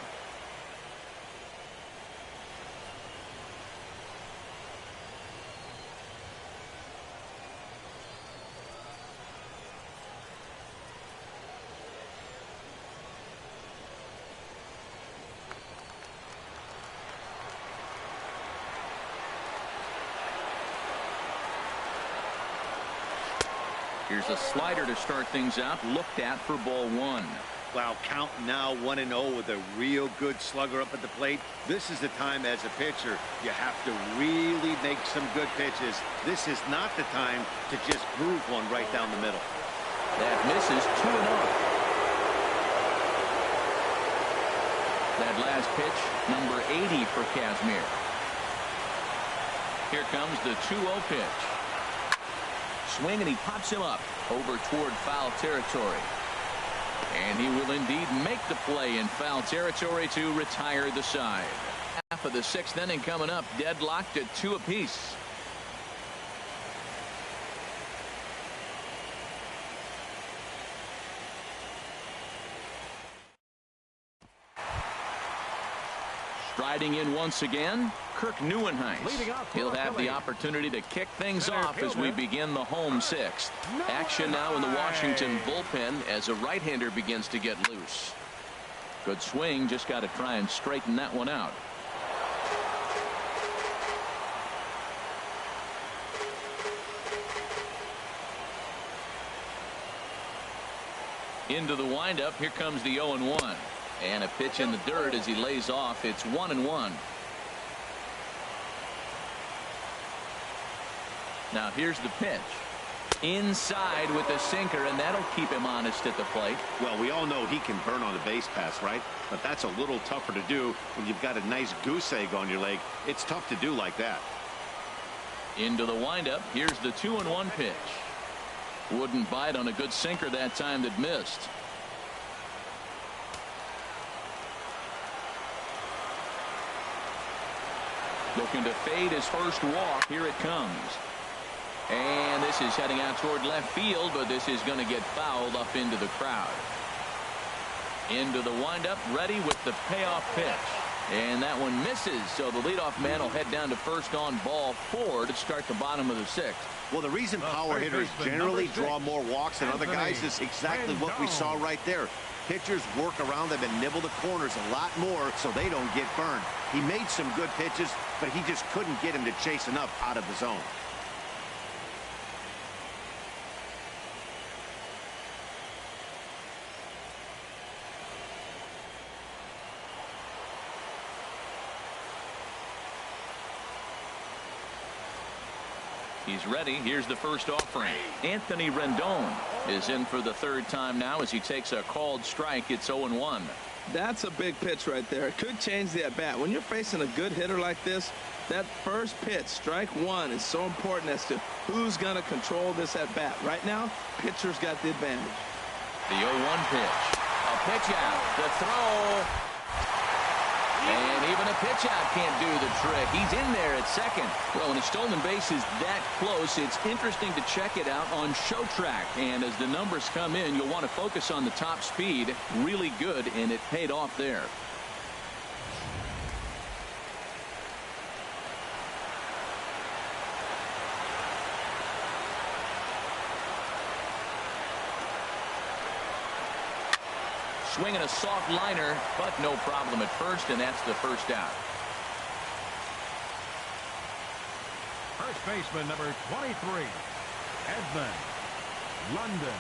Here's a slider to start things out. Looked at for ball 1. Wow, count now 1-0 with a real good slugger up at the plate. This is the time as a pitcher you have to really make some good pitches. This is not the time to just groove one right down the middle. That misses. 2-0. That last pitch, number 80 for Kazmir. Here comes the 2-0 pitch. Swing, and he pops him up over toward foul territory. And he will indeed make the play in foul territory to retire the side. Half of the 6th inning coming up, deadlocked at 2 apiece. Striding in once again, Kirk Neuenhuis. He'll have the opportunity to kick things off as we begin the home 6th. Action now in the Washington bullpen as a right-hander begins to get loose. Good swing, just got to try and straighten that one out. Into the windup, here comes the 0-1. And a pitch in the dirt as he lays off. It's 1-1. Now here's the pitch. Inside with the sinker, and that'll keep him honest at the plate. Well, we all know he can burn on the base pass, right? But that's a little tougher to do when you've got a nice goose egg on your leg. It's tough to do like that. Into the windup. Here's the 2-1 pitch. Wouldn't bite on a good sinker that time that missed. Looking to fade his first walk. Here it comes. And this is heading out toward left field, but this is going to get fouled up into the crowd. Into the windup, ready with the payoff pitch. And that one misses, so the leadoff man will head down to first on ball 4 to start the bottom of the 6th. Well, the reason power hitters generally draw more walks than other guys is exactly what we saw right there. Pitchers work around them and nibble the corners a lot more so they don't get burned. He made some good pitches, but he just couldn't get him to chase enough out of the zone. He's ready. Here's the first offering. Anthony Rendon is in for the 3rd time now as he takes a called strike. It's 0-1. That's a big pitch right there. It could change the at-bat. When you're facing a good hitter like this, that first pitch, strike 1, is so important as to who's going to control this at-bat. Right now, pitcher's got the advantage. The 0-1 pitch. A pitch out. The throw. And even a pitch out can't do the trick. He's in there at second. Well, when a stolen base is that close, it's interesting to check it out on show track. And as the numbers come in, you'll want to focus on the top speed. Really good, and it paid off there. Swinging a soft liner, but no problem at first, and that's the first out. First baseman number 23, Edmund London.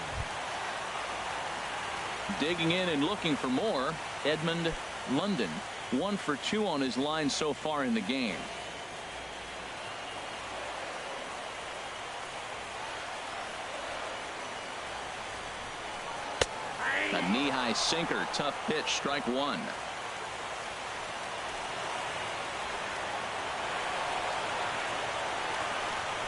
Digging in and looking for more, Edmund London. 1 for 2 on his line so far in the game. A knee-high sinker, tough pitch, strike 1.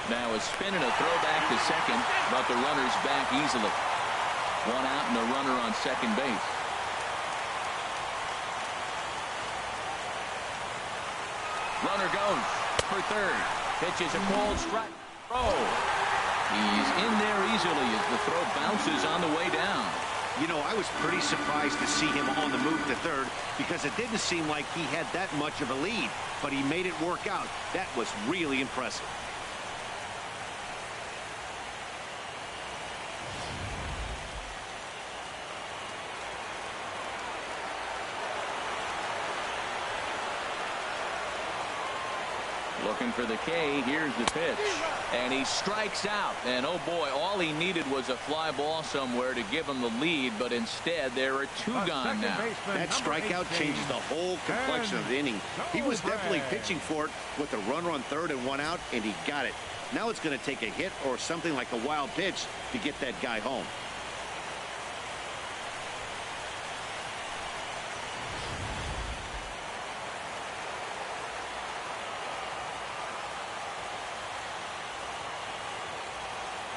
Now a spin and a throw back to second, but the runner's back easily. 1 out and a runner on second base. Runner goes for third. Pitch is a called strike. Throw. He's in there easily as the throw bounces on the way down. You know, I was pretty surprised to see him on the move to third because it didn't seem like he had that much of a lead, but he made it work out. That was really impressive. Looking for the K. Here's the pitch. And he strikes out. And oh boy, all he needed was a fly ball somewhere to give him the lead. But instead, there are 2 gone now. That strikeout changes the whole complexion of the inning. He was definitely pitching for it with a runner on third and 1 out, and he got it. Now it's going to take a hit or something like a wild pitch to get that guy home.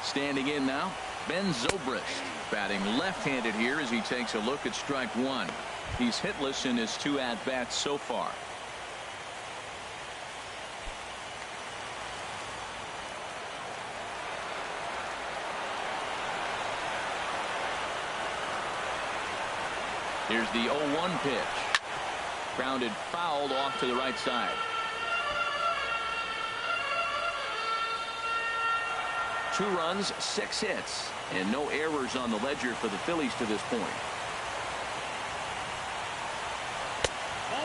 Standing in now, Ben Zobrist, batting left-handed here as he takes a look at strike 1. He's hitless in his 2 at-bats so far. Here's the 0-1 pitch. Grounded fouled off to the right side. 2 runs, 6 hits, and no errors on the ledger for the Phillies to this point.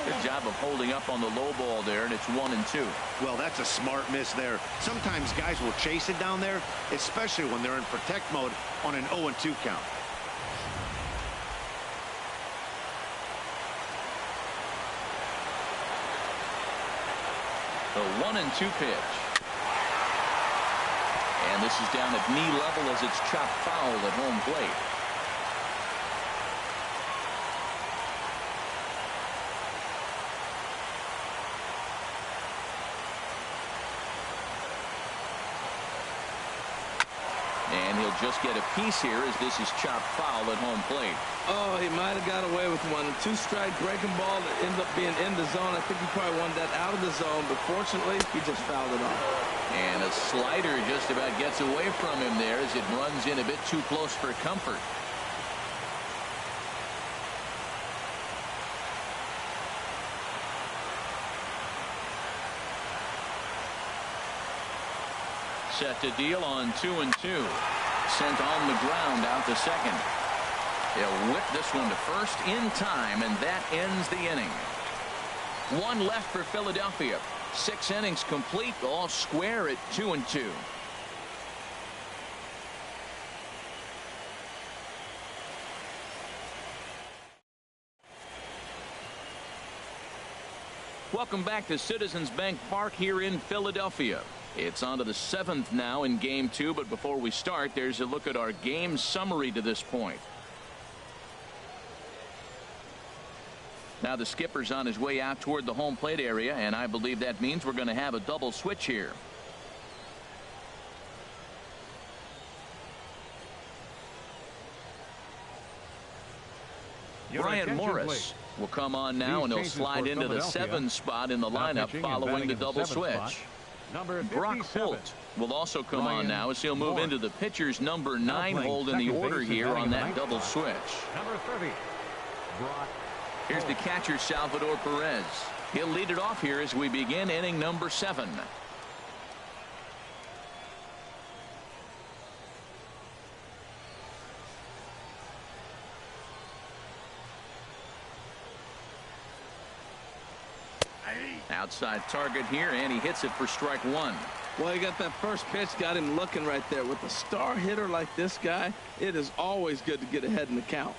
Good job of holding up on the low ball there, and it's 1-2. Well, that's a smart miss there. Sometimes guys will chase it down there, especially when they're in protect mode on an 0-2 count. The 1-2 pitch. And this is down at knee level as it's chopped foul at home plate. And he'll just get a piece here as this is chopped foul at home plate. Oh, he might have got away with one. 2-strike breaking ball that ends up being in the zone. I think he probably wanted that out of the zone, but fortunately, he just fouled it off. And a slider just about gets away from him there as it runs in a bit too close for comfort. set to deal on 2-2. Sent on the ground out to second. He'll whip this one to first in time, and that ends the inning. One left for Philadelphia. 6 innings complete, all square at 2-2. Welcome back to Citizens Bank Park here in Philadelphia. It's on to the 7th now in Game 2, but before we start, there's a look at our game summary to this point. Now the skipper's on his way out toward the home plate area, and I believe that means we're going to have a double switch here. Brian Morris will come on now, and he'll slide into the 7 spot in the lineup following the double switch. Brock Holt will also come on now as he'll move into the pitcher's number 9 hold in the order here on that double switch. Number 30, Brock. Here's the catcher, Salvador Perez. He'll lead it off here as we begin inning number 7. Outside target here, and he hits it for strike 1. Well, he got that first pitch, got him looking right there. With a star hitter like this guy, it is always good to get ahead in the count.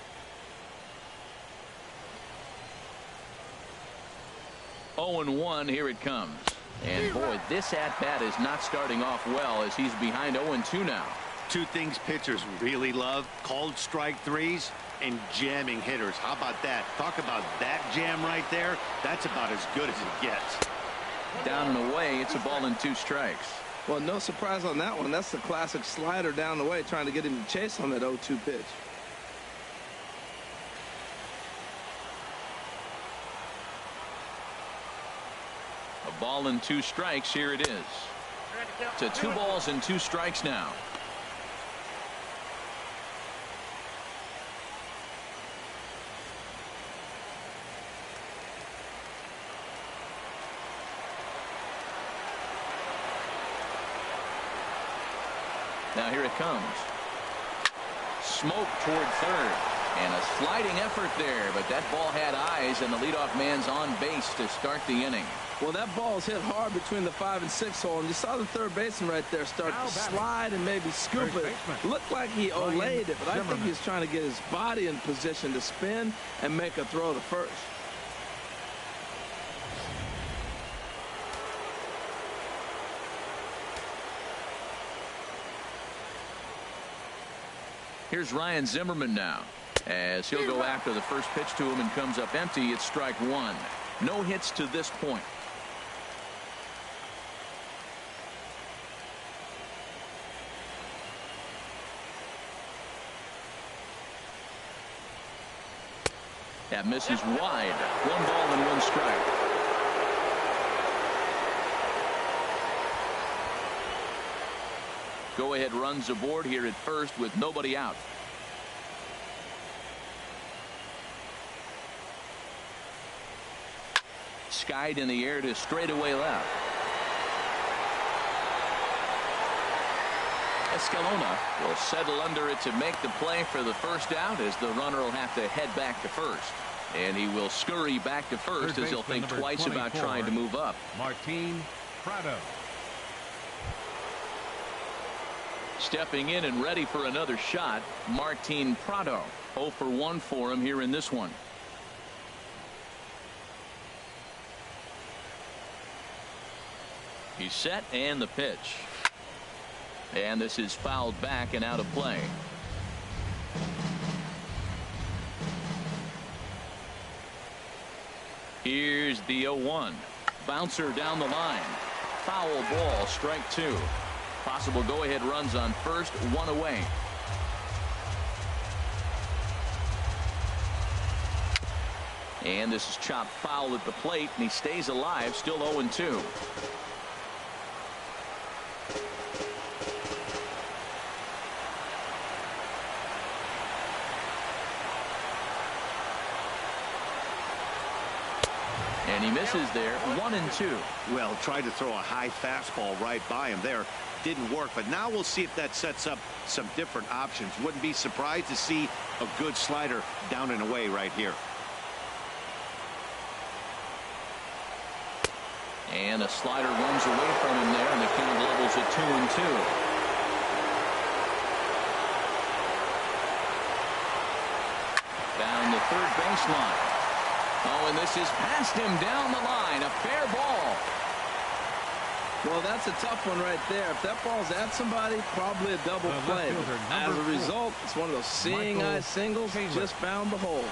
0-1, here it comes. And boy, this at-bat is not starting off well as he's behind 0-2 now. 2 things pitchers really love: called strike threes and jamming hitters. How about that? Talk about that jam right there. That's about as good as it gets. Down and away, it's a ball and 2 strikes. Well, no surprise on that one. That's the classic slider down the way, trying to get him to chase on that 0-2 pitch. A ball and 2 strikes. Here it is. To 2 balls and 2 strikes now. Now here it comes. Smoke toward third. And a sliding effort there, but that ball had eyes, and the leadoff man's on base to start the inning. Well, that ball's hit hard between the 5 and 6 hole, and you saw the third baseman right there start to slide and maybe scoop it. Looked like he olayed it, but I think he's trying to get his body in position to spin and make a throw to first. Here's Ryan Zimmerman now, as he'll go after the first pitch to him and comes up empty. It's strike 1. No hits to this point. That misses wide. 1 ball and 1 strike. Go-ahead runs aboard here at first with nobody out. Skied in the air to straightaway left. Escalona will settle under it to make the play for the first out, as the runner will have to head back to first. And he will scurry back to first as he'll think twice about trying to move up. Martin Prado. Stepping in and ready for another shot, Martin Prado. 0 for 1 for him here in this one. He's set, and the pitch. And this is fouled back and out of play. Here's the 0-1. Bouncer down the line. Foul ball, strike 2. Possible go-ahead runs on first, 1 away. And this is chopped foul at the plate, and he stays alive, still 0-2. And he misses there, 1-2. Well, tried to throw a high fastball right by him there. didn't work. But now we'll see if that sets up some different options. Wouldn't be surprised to see a good slider down and away right here. And a slider runs away from him there, and the count levels at 2-2. Down the third baseline. Oh, and this is past him down the line. A fair ball. Well, that's a tough one right there. If that ball's at somebody, probably a double play. As a result, it's one of those seeing eye singles. Just found the hole.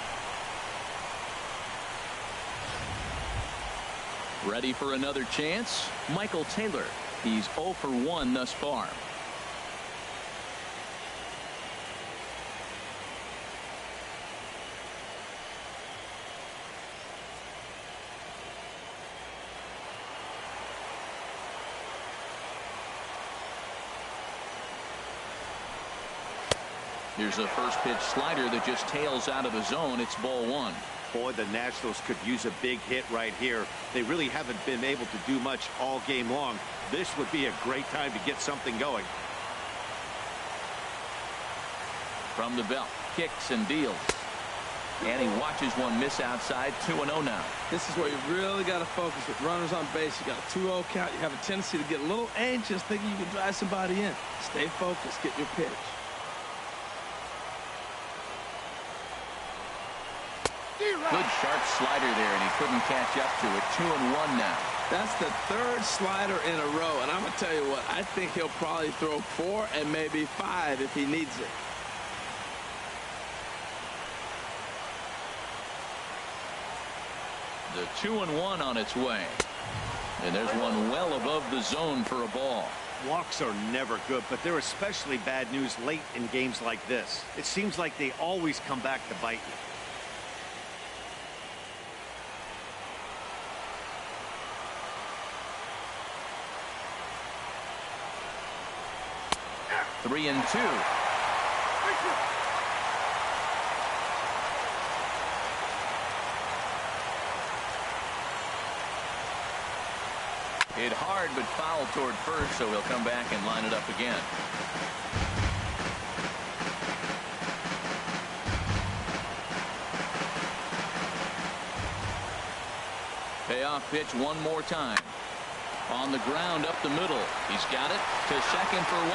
Ready for another chance? Michael Taylor. He's 0 for 1 thus far. Here's a first pitch slider that just tails out of the zone. It's ball 1. Boy, the Nationals could use a big hit right here. They really haven't been able to do much all game long. This would be a great time to get something going. From the belt, kicks and deals. And he watches one miss outside. 2-0 now. This is where you really got to focus with runners on base. You got a 2-0 count. You have a tendency to get a little anxious thinking you can drive somebody in. Stay focused. Get your pitch. Good sharp slider there, and he couldn't catch up to it. 2-1 now. That's the third slider in a row, and I'm going to tell you what, I think he'll probably throw 4 and maybe 5 if he needs it. The 2-1 on its way. And there's one well above the zone for a ball. Walks are never good, but they're especially bad news late in games like this. It seems like they always come back to bite you. Three and 2. Hit hard but foul toward first, so he'll come back and line it up again. Payoff pitch one more time. On the ground up the middle. He's got it to second for 1.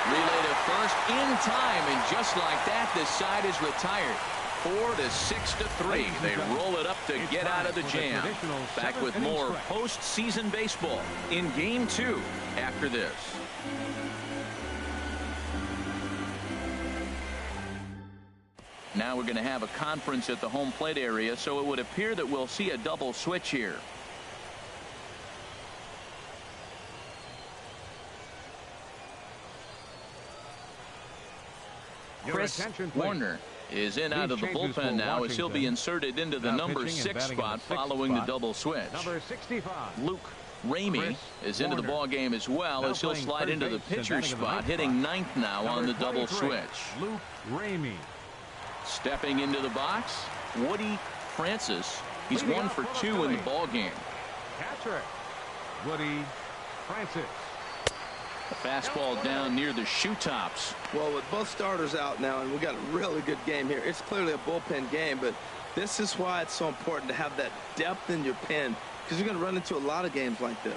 Relay to first in time, and just like that, this side is retired. 4-6-3. They roll it up to get out of the jam. Back with more postseason baseball in Game 2 after this. Now we're going to have a conference at the home plate area, so it would appear that we'll see a double switch here. Chris Warner is in out of the bullpen now, as he'll be inserted into the number 6 spot following the double switch. Number 65. Luke Ramey is into the ball game as well, as he'll slide into the pitcher's spot, hitting 9th now on the double switch. Luke Ramey. Stepping into the box, Woody Francis. He's 1 for 2 in the ball game. Catcher Woody Francis. A fastball down near the shoe tops. Well, with both starters out now, and we got a really good game here. It's clearly a bullpen game, but this is why it's so important to have that depth in your pen, because you're going to run into a lot of games like this.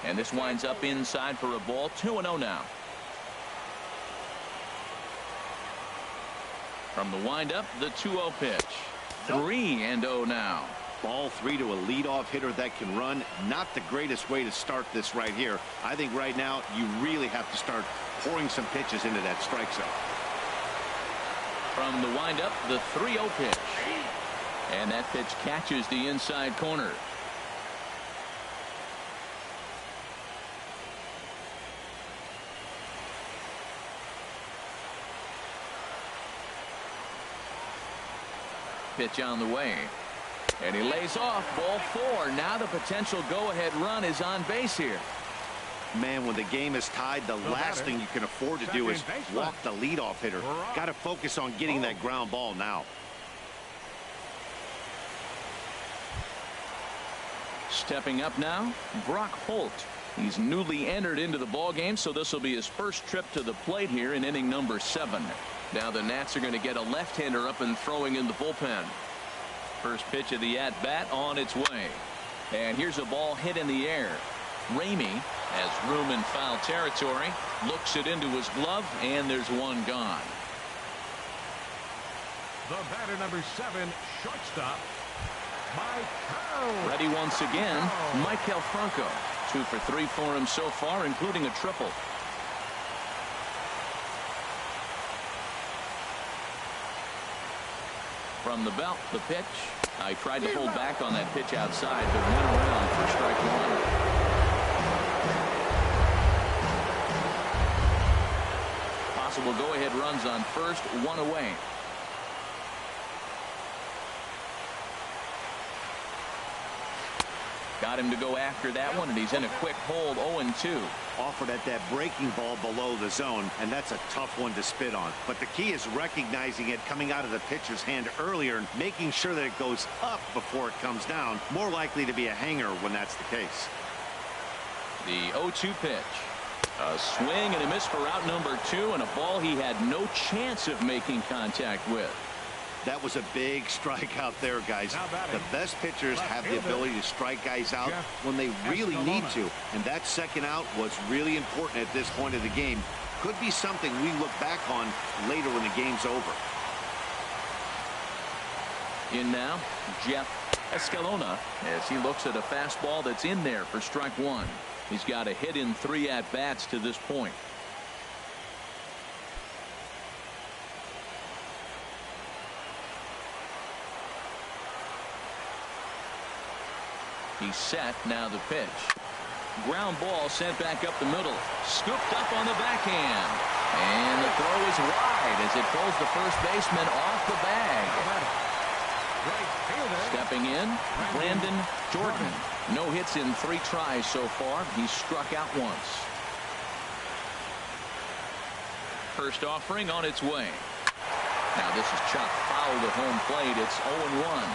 And this winds up inside for a ball. 2-0 now. From the windup, the 2-0 pitch. 3-0 now. Ball 3 to a leadoff hitter that can run. Not the greatest way to start this right here. I think right now you really have to start pouring some pitches into that strike zone. From the windup, the 3-0 pitch. And that pitch catches the inside corner. Pitch on the way. And he lays off. Ball 4. Now the potential go-ahead run is on base here. Man, when the game is tied, the last thing you can afford to do is walk the leadoff hitter. Got to focus on getting that ground ball now. Stepping up now, Brock Holt. He's newly entered into the ball game, so this will be his first trip to the plate here in inning number 7. Now the Nats are going to get a left-hander up and throwing in the bullpen. First pitch of the at-bat on its way. And here's a ball hit in the air. Ramey has room in foul territory, looks it into his glove, and there's one gone. The batter, number 7, shortstop, Mike. Ready once again, Michael Franco. 2 for 3 for him so far, including a triple. From the belt, the pitch. I tried to hold back on that pitch outside, but went around for strike 1. Possible go-ahead runs on first, 1 away. Got him to go after that one, and he's in a quick hold, 0-2. Offered at that breaking ball below the zone, and that's a tough one to spit on. But the key is recognizing it coming out of the pitcher's hand earlier and making sure that it goes up before it comes down. More likely to be a hanger when that's the case. The 0-2 pitch. A swing and a miss for out number 2, and a ball he had no chance of making contact with. That was a big strikeout there, guys. The best pitchers have the ability to strike guys out when they really need to. And that second out was really important at this point of the game. Could be something we look back on later when the game's over. In now, Jeff Escalona as he looks at a fastball that's in there for strike 1. He's got a hit in 3 at-bats to this point. He's set. Now the pitch. Ground ball sent back up the middle. Scooped up on the backhand. And the throw is wide as it pulls the first baseman off the bag. Stepping in, Brandon Jordan. No hits in 3 tries so far. He's struck out once. First offering on its way. Now this is chopped foul to home plate. It's 0-1.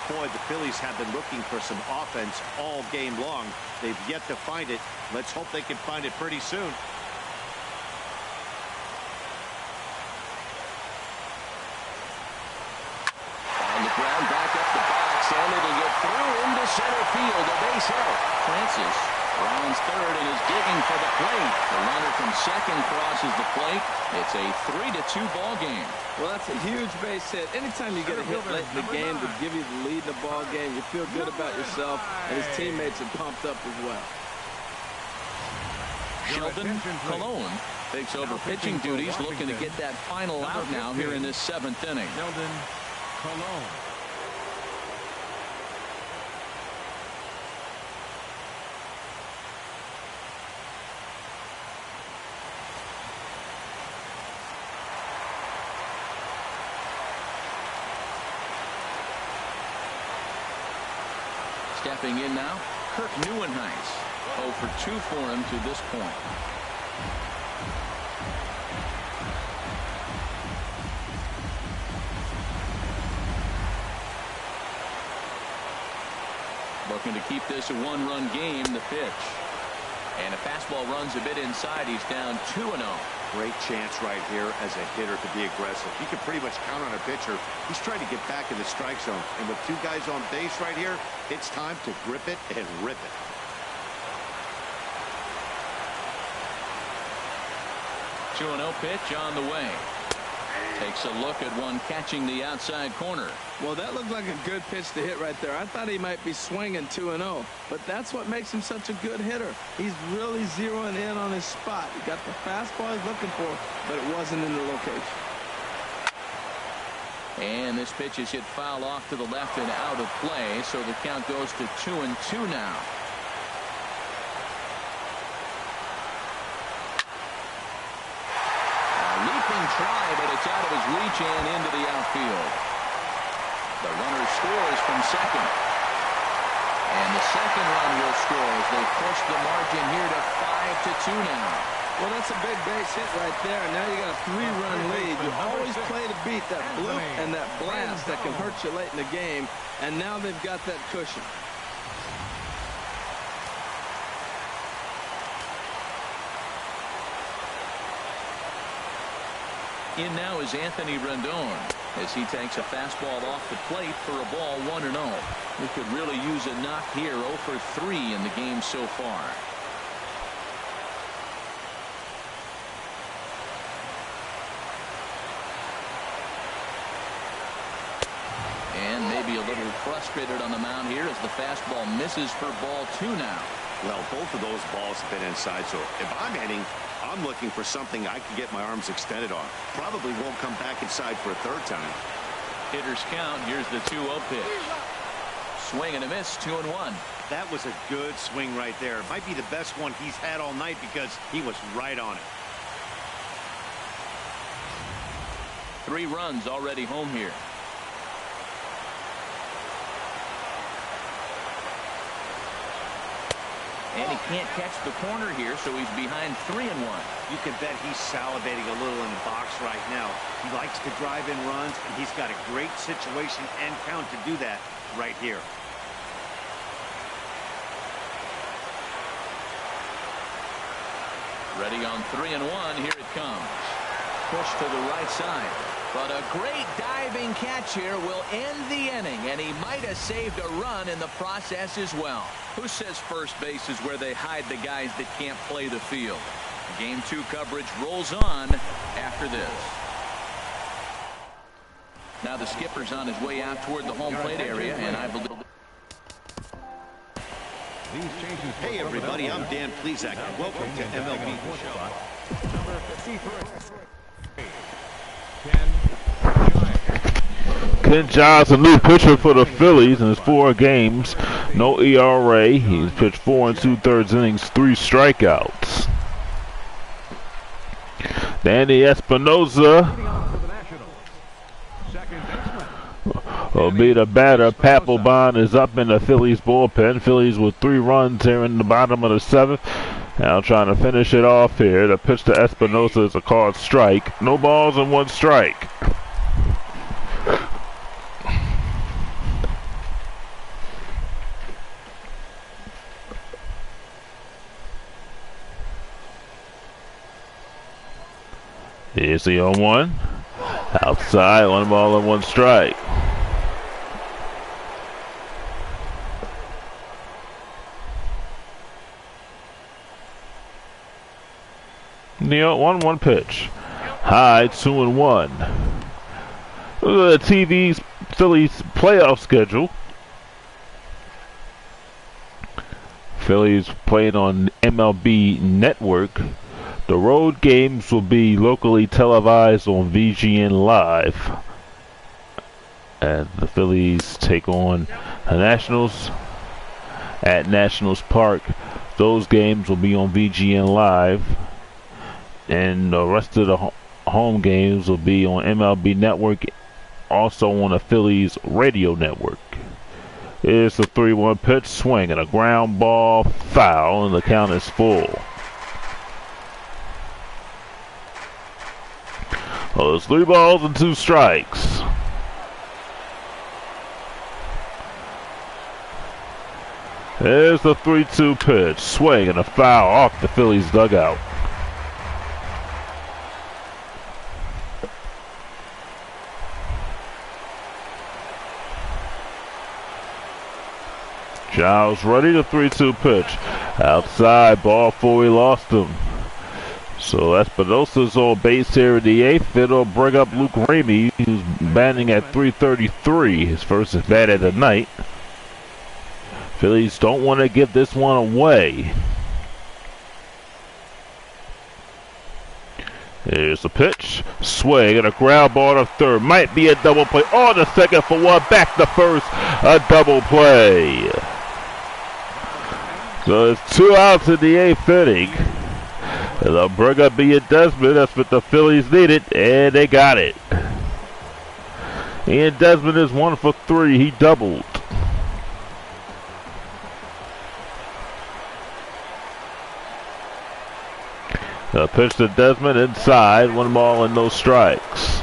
Boy, the Phillies have been looking for some offense all game long. They've yet to find it. Let's hope they can find it pretty soon. On the ground, back up the box, and it'll get through into center field. A base hit. Francis rounds third and is digging for the plate. The runner from second crosses the plate. It's a 3-2 ball game. Well, that's a huge base hit. Anytime you get a hit late in the game to give you the lead in the ball game, you feel good about yourself, and his teammates are pumped up as well. Sheldon Colon takes over pitching duties, looking to get that final out now here in this 7th inning. Sheldon Colon. Stepping in now, Kirk Neuenhuis. 0 for 2 for him to this point. Looking to keep this a 1-run game. The pitch. And a fastball runs a bit inside. He's down 2-0. Great chance right here as a hitter to be aggressive. You can pretty much count on a pitcher. He's trying to get back in the strike zone. And with 2 guys on base right here, it's time to grip it and rip it. The 2-0 pitch on the way. Takes a look at one catching the outside corner. Well, that looked like a good pitch to hit right there. I thought he might be swinging 2-0, but that's what makes him such a good hitter. He's really zeroing in on his spot. He got the fastball he's looking for, but it wasn't in the location. And this pitch is hit foul off to the left and out of play, so the count goes to 2-2 now. Try, but it's out of his reach and into the outfield. The runner scores from second. And the second run will score as they push the margin here to 5-2 now. Well, that's a big base hit right there. Now you got a 3-run lead. You always play to beat that bloop and that blast that can hurt you late in the game. And now they've got that cushion. In now is Anthony Rendon as he takes a fastball off the plate for a ball 1-0. We could really use a knock here. 0 for 3 in the game so far. And maybe a little frustrated on the mound here as the fastball misses for ball 2 now. Well, both of those balls have been inside, so if I'm hitting, I'm looking for something I can get my arms extended on. Probably won't come back inside for a third time. Hitters count. Here's the 2-0 pitch. Swing and a miss. 2-1. That was a good swing right there. Might be the best one he's had all night because he was right on it. 3 runs already home here. And he can't catch the corner here, so he's behind 3-1. You can bet he's salivating a little in the box right now. He likes to drive in runs, and he's got a great situation and count to do that right here. Ready on 3-1. Here it comes. Push to the right side. But a great diving catch here will end the inning, and he might have saved a run in the process as well. Who says first base is where they hide the guys that can't play the field? Game 2 coverage rolls on after this. Now the skipper's on his way out toward the home plate area, and I believe... Hey everybody, I'm Dan Plesac. Welcome to MLB The Show. Number 53. Ken Giles, a new pitcher for the Phillies in his 4 games. No ERA. He's pitched 4 2/3 innings, 3 strikeouts. Danny Espinosa will be the batter. Papelbon is up in the Phillies bullpen. Phillies with 3 runs here in the bottom of the 7th. Now trying to finish it off here. The pitch to Espinosa is a called strike. No balls and 1 strike. Here's the 0-1. Outside, 1 ball and 1 strike. Neil, 1-1 pitch. High, 2-1. The TV's Phillies playoff schedule. Phillies playing on MLB Network. The road games will be locally televised on VGN Live. And the Phillies take on the Nationals at Nationals Park. Those games will be on VGN Live. And the rest of the home games will be on MLB Network, also on the Phillies radio network. Here's the 3-1 pitch, swing and a ground ball, foul, and the count is full. Well, there's 3 balls and 2 strikes. There's the 3-2 pitch, swing and a foul off the Phillies dugout. Giles ready, the 3-2 pitch. Outside, ball 4, he lost him. So Espinosa's on base here in the 8th. It'll bring up Luke Ramey, who's batting at .333, his first at bat of the night. Phillies don't want to give this one away. Here's the pitch, swing and a ground ball to third. Might be a double play. On the second for 1, back to first, a double play. So it's 2 outs in the 8th inning. And they'll bring up Ian Desmond. That's what the Phillies needed, and they got it. Ian Desmond is 1 for 3. He doubled. The pitch to Desmond inside, 1 ball and no strikes.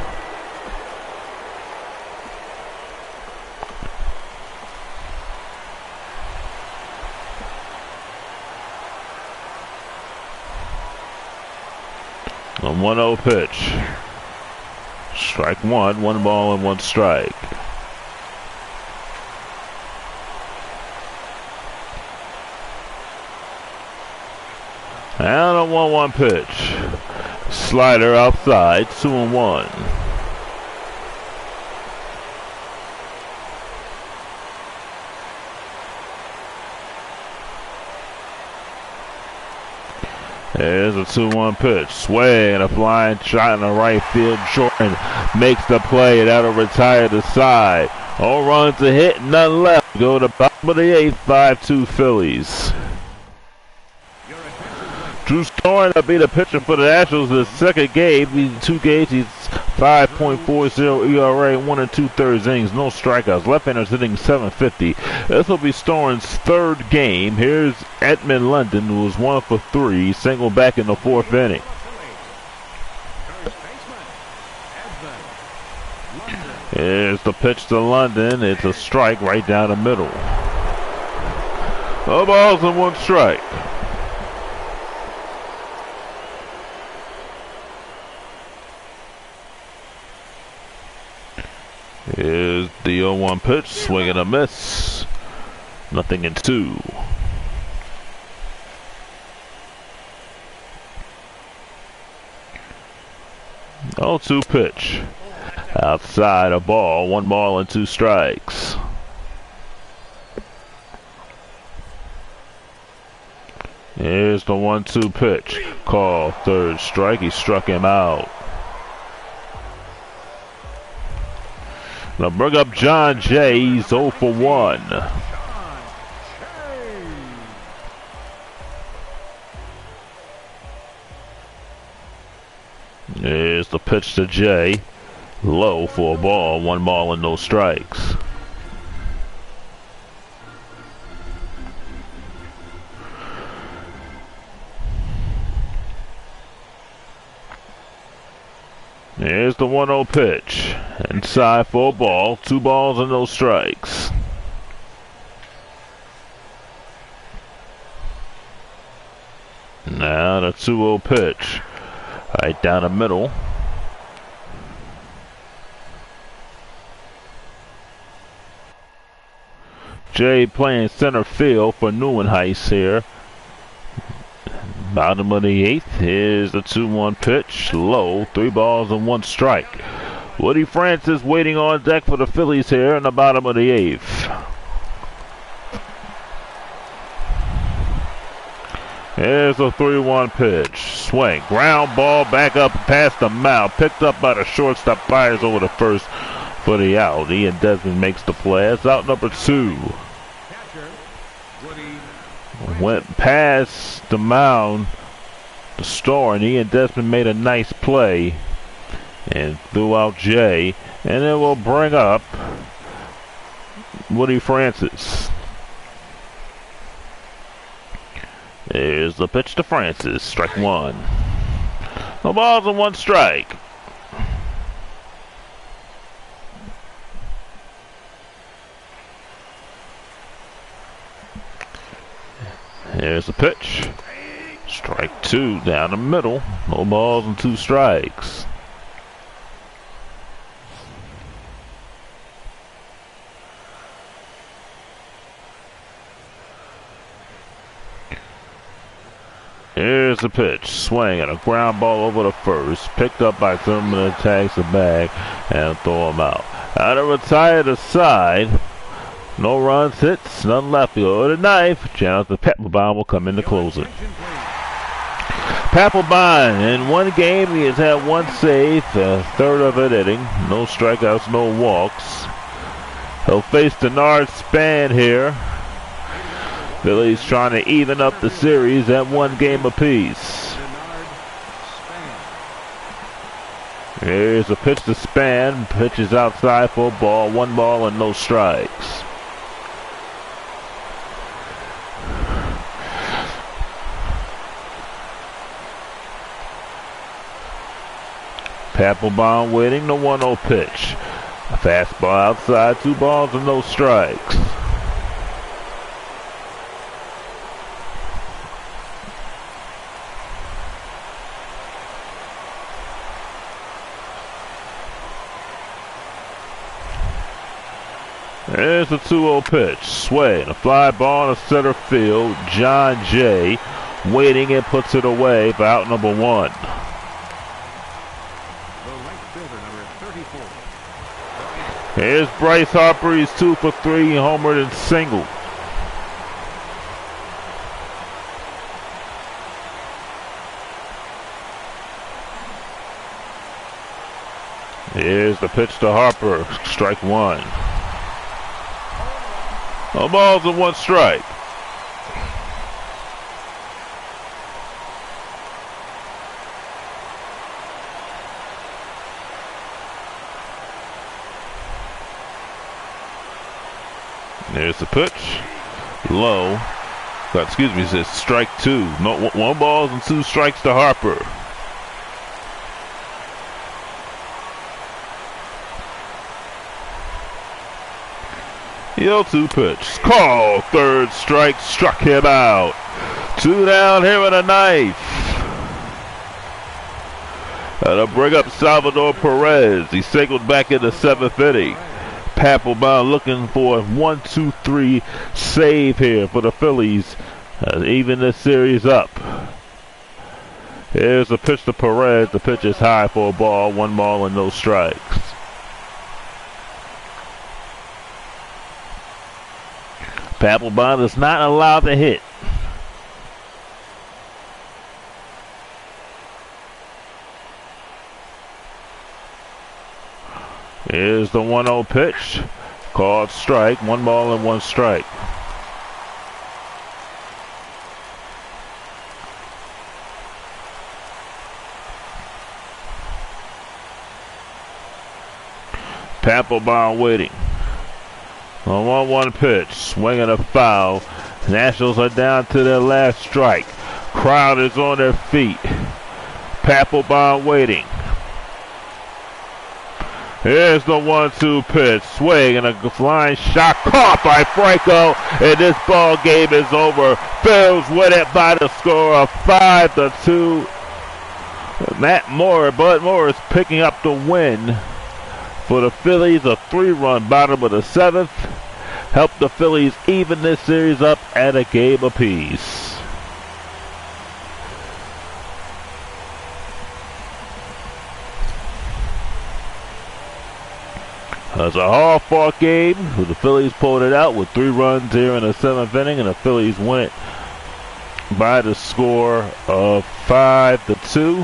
A 1-0 pitch. Strike one, 1 ball and 1 strike. And a 1-1 pitch. Slider outside, 2-1. There's a 2-1 pitch. Swing and a flying shot in the right field. Jordan makes the play. That'll retire the side. All runs a hit, none left. Go to bottom of the 8th, 5-2 Phillies. Drew Storen will be the pitcher for the Nationals in the second game. In 2 games, he's 5.40 ERA, 1 2/3 innings, no strikeouts. Left-hander's hitting .750. This will be Storen's 3rd game. Here's Edmund London, who was 1 for 3, single back in the 4th inning. Here's the pitch to London. It's a strike right down the middle. No balls and 1 strike. Here's the 0-1 pitch, swing and a miss. Nothing in 2. Oh, 2 pitch. Outside a ball, 1 ball and 2 strikes. Here's the 1-2 pitch. Call, 3rd strike, he struck him out. Now bring up John Jay. He's 0 for 1. There's the pitch to Jay. Low for a ball. 1 ball and no strikes. Here's the 1-0 pitch. Inside for a ball. 2 balls and no strikes. Now the 2-0 pitch. Right down the middle. Jay playing center field for Neuenhuis here. Bottom of the 8th. Here's the 2-1 pitch. Low. 3 balls and 1 strike. Woody Francis waiting on deck for the Phillies here in the bottom of the 8th. Here's a 3-1 pitch. Swing. Ground ball back up past the mound. Picked up by the shortstop. Fires over the first for the out. Ian Desmond makes the play. That's out number 2. Went past the mound, the store, and Ian Desmond made a nice play and threw out Jay, and it will bring up Woody Francis. There's the pitch to Francis, strike 1. No balls and 1 strike. Here's the pitch. Strike 2 down the middle. No balls and 2 strikes. Here's the pitch. Swing and a ground ball over the first. Picked up by Thurman, attacks the bag and throw him out. Out to retire the side. No runs, hits, none left. Go to the ninth. Jonathan Papelbon will come in to close it. Papelbon, in 1 game, he has had 1 save, a 3rd of an inning. No strikeouts, no walks. He'll face Denard Span here. Phillies trying to even up the series at 1 game apiece. Here's a pitch to Span. Pitches outside for a ball. 1 ball and no strikes. Papelbon waiting the 1-0 pitch. A fastball outside, 2 balls and no strikes. There's the 2-0 pitch. Swing. A fly ball to center field. John Jay waiting and puts it away for out number 1. The right fielder, number 34. Here's Bryce Harper. He's 2 for 3, homered and singled. Here's the pitch to Harper. Strike 1. No balls and 1 strike. There's the pitch. Low. Excuse me, it says strike 2. No, 1 balls and 2 strikes to Harper. The 0-2 pitch. Call. 3rd strike. Struck him out. 2 down here in the 9th. That'll bring up Salvador Perez. He singled back in the 7th inning. Papelbon looking for a 1-2-3 save here for the Phillies. Even this series up. Here's the pitch to Perez. The pitch is high for a ball. 1 ball and no strikes. Papelbon is not allowed to hit. Here's the 1-0 pitch. Called strike. 1 ball and 1 strike. Papelbon waiting. A 1-1 pitch, swinging a foul. Nationals are down to their last strike. Crowd is on their feet. Papelbon waiting. Here's the 1-2 pitch, swing and a flying shot caught by Franco, and this ball game is over. Phillies win it by the score of 5-2. Bud Morris picking up the win. For the Phillies, a 3-run bottom of the 7th helped the Phillies even this series up at a game apiece. It's a hard-fought game. The Phillies pulled it out with 3 runs here in the 7th inning, and the Phillies win it by the score of 5-2.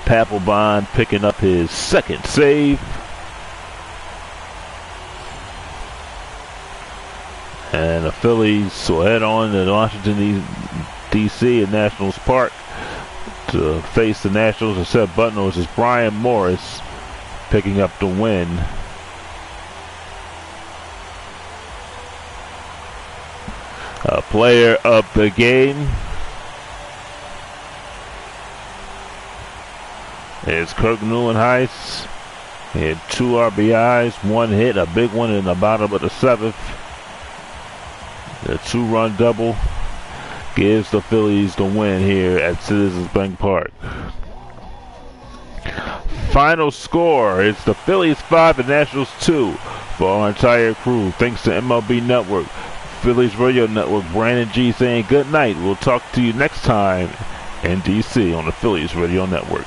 Papelbon picking up his 2nd save. And the Phillies will head on to Washington, D.C. at Nationals Park to face the Nationals. Instead of Button, which is Brian Morris picking up the win. A player of the game is Kirk Neuenhuis. He had 2 RBIs, 1 hit, a big one in the bottom of the 7th. The 2-run double gives the Phillies the win here at Citizens Bank Park. Final score is the Phillies 5 and Nationals 2 for our entire crew. Thanks to MLB Network, Phillies Radio Network, Brandon G saying good night. We'll talk to you next time in DC on the Phillies Radio Network.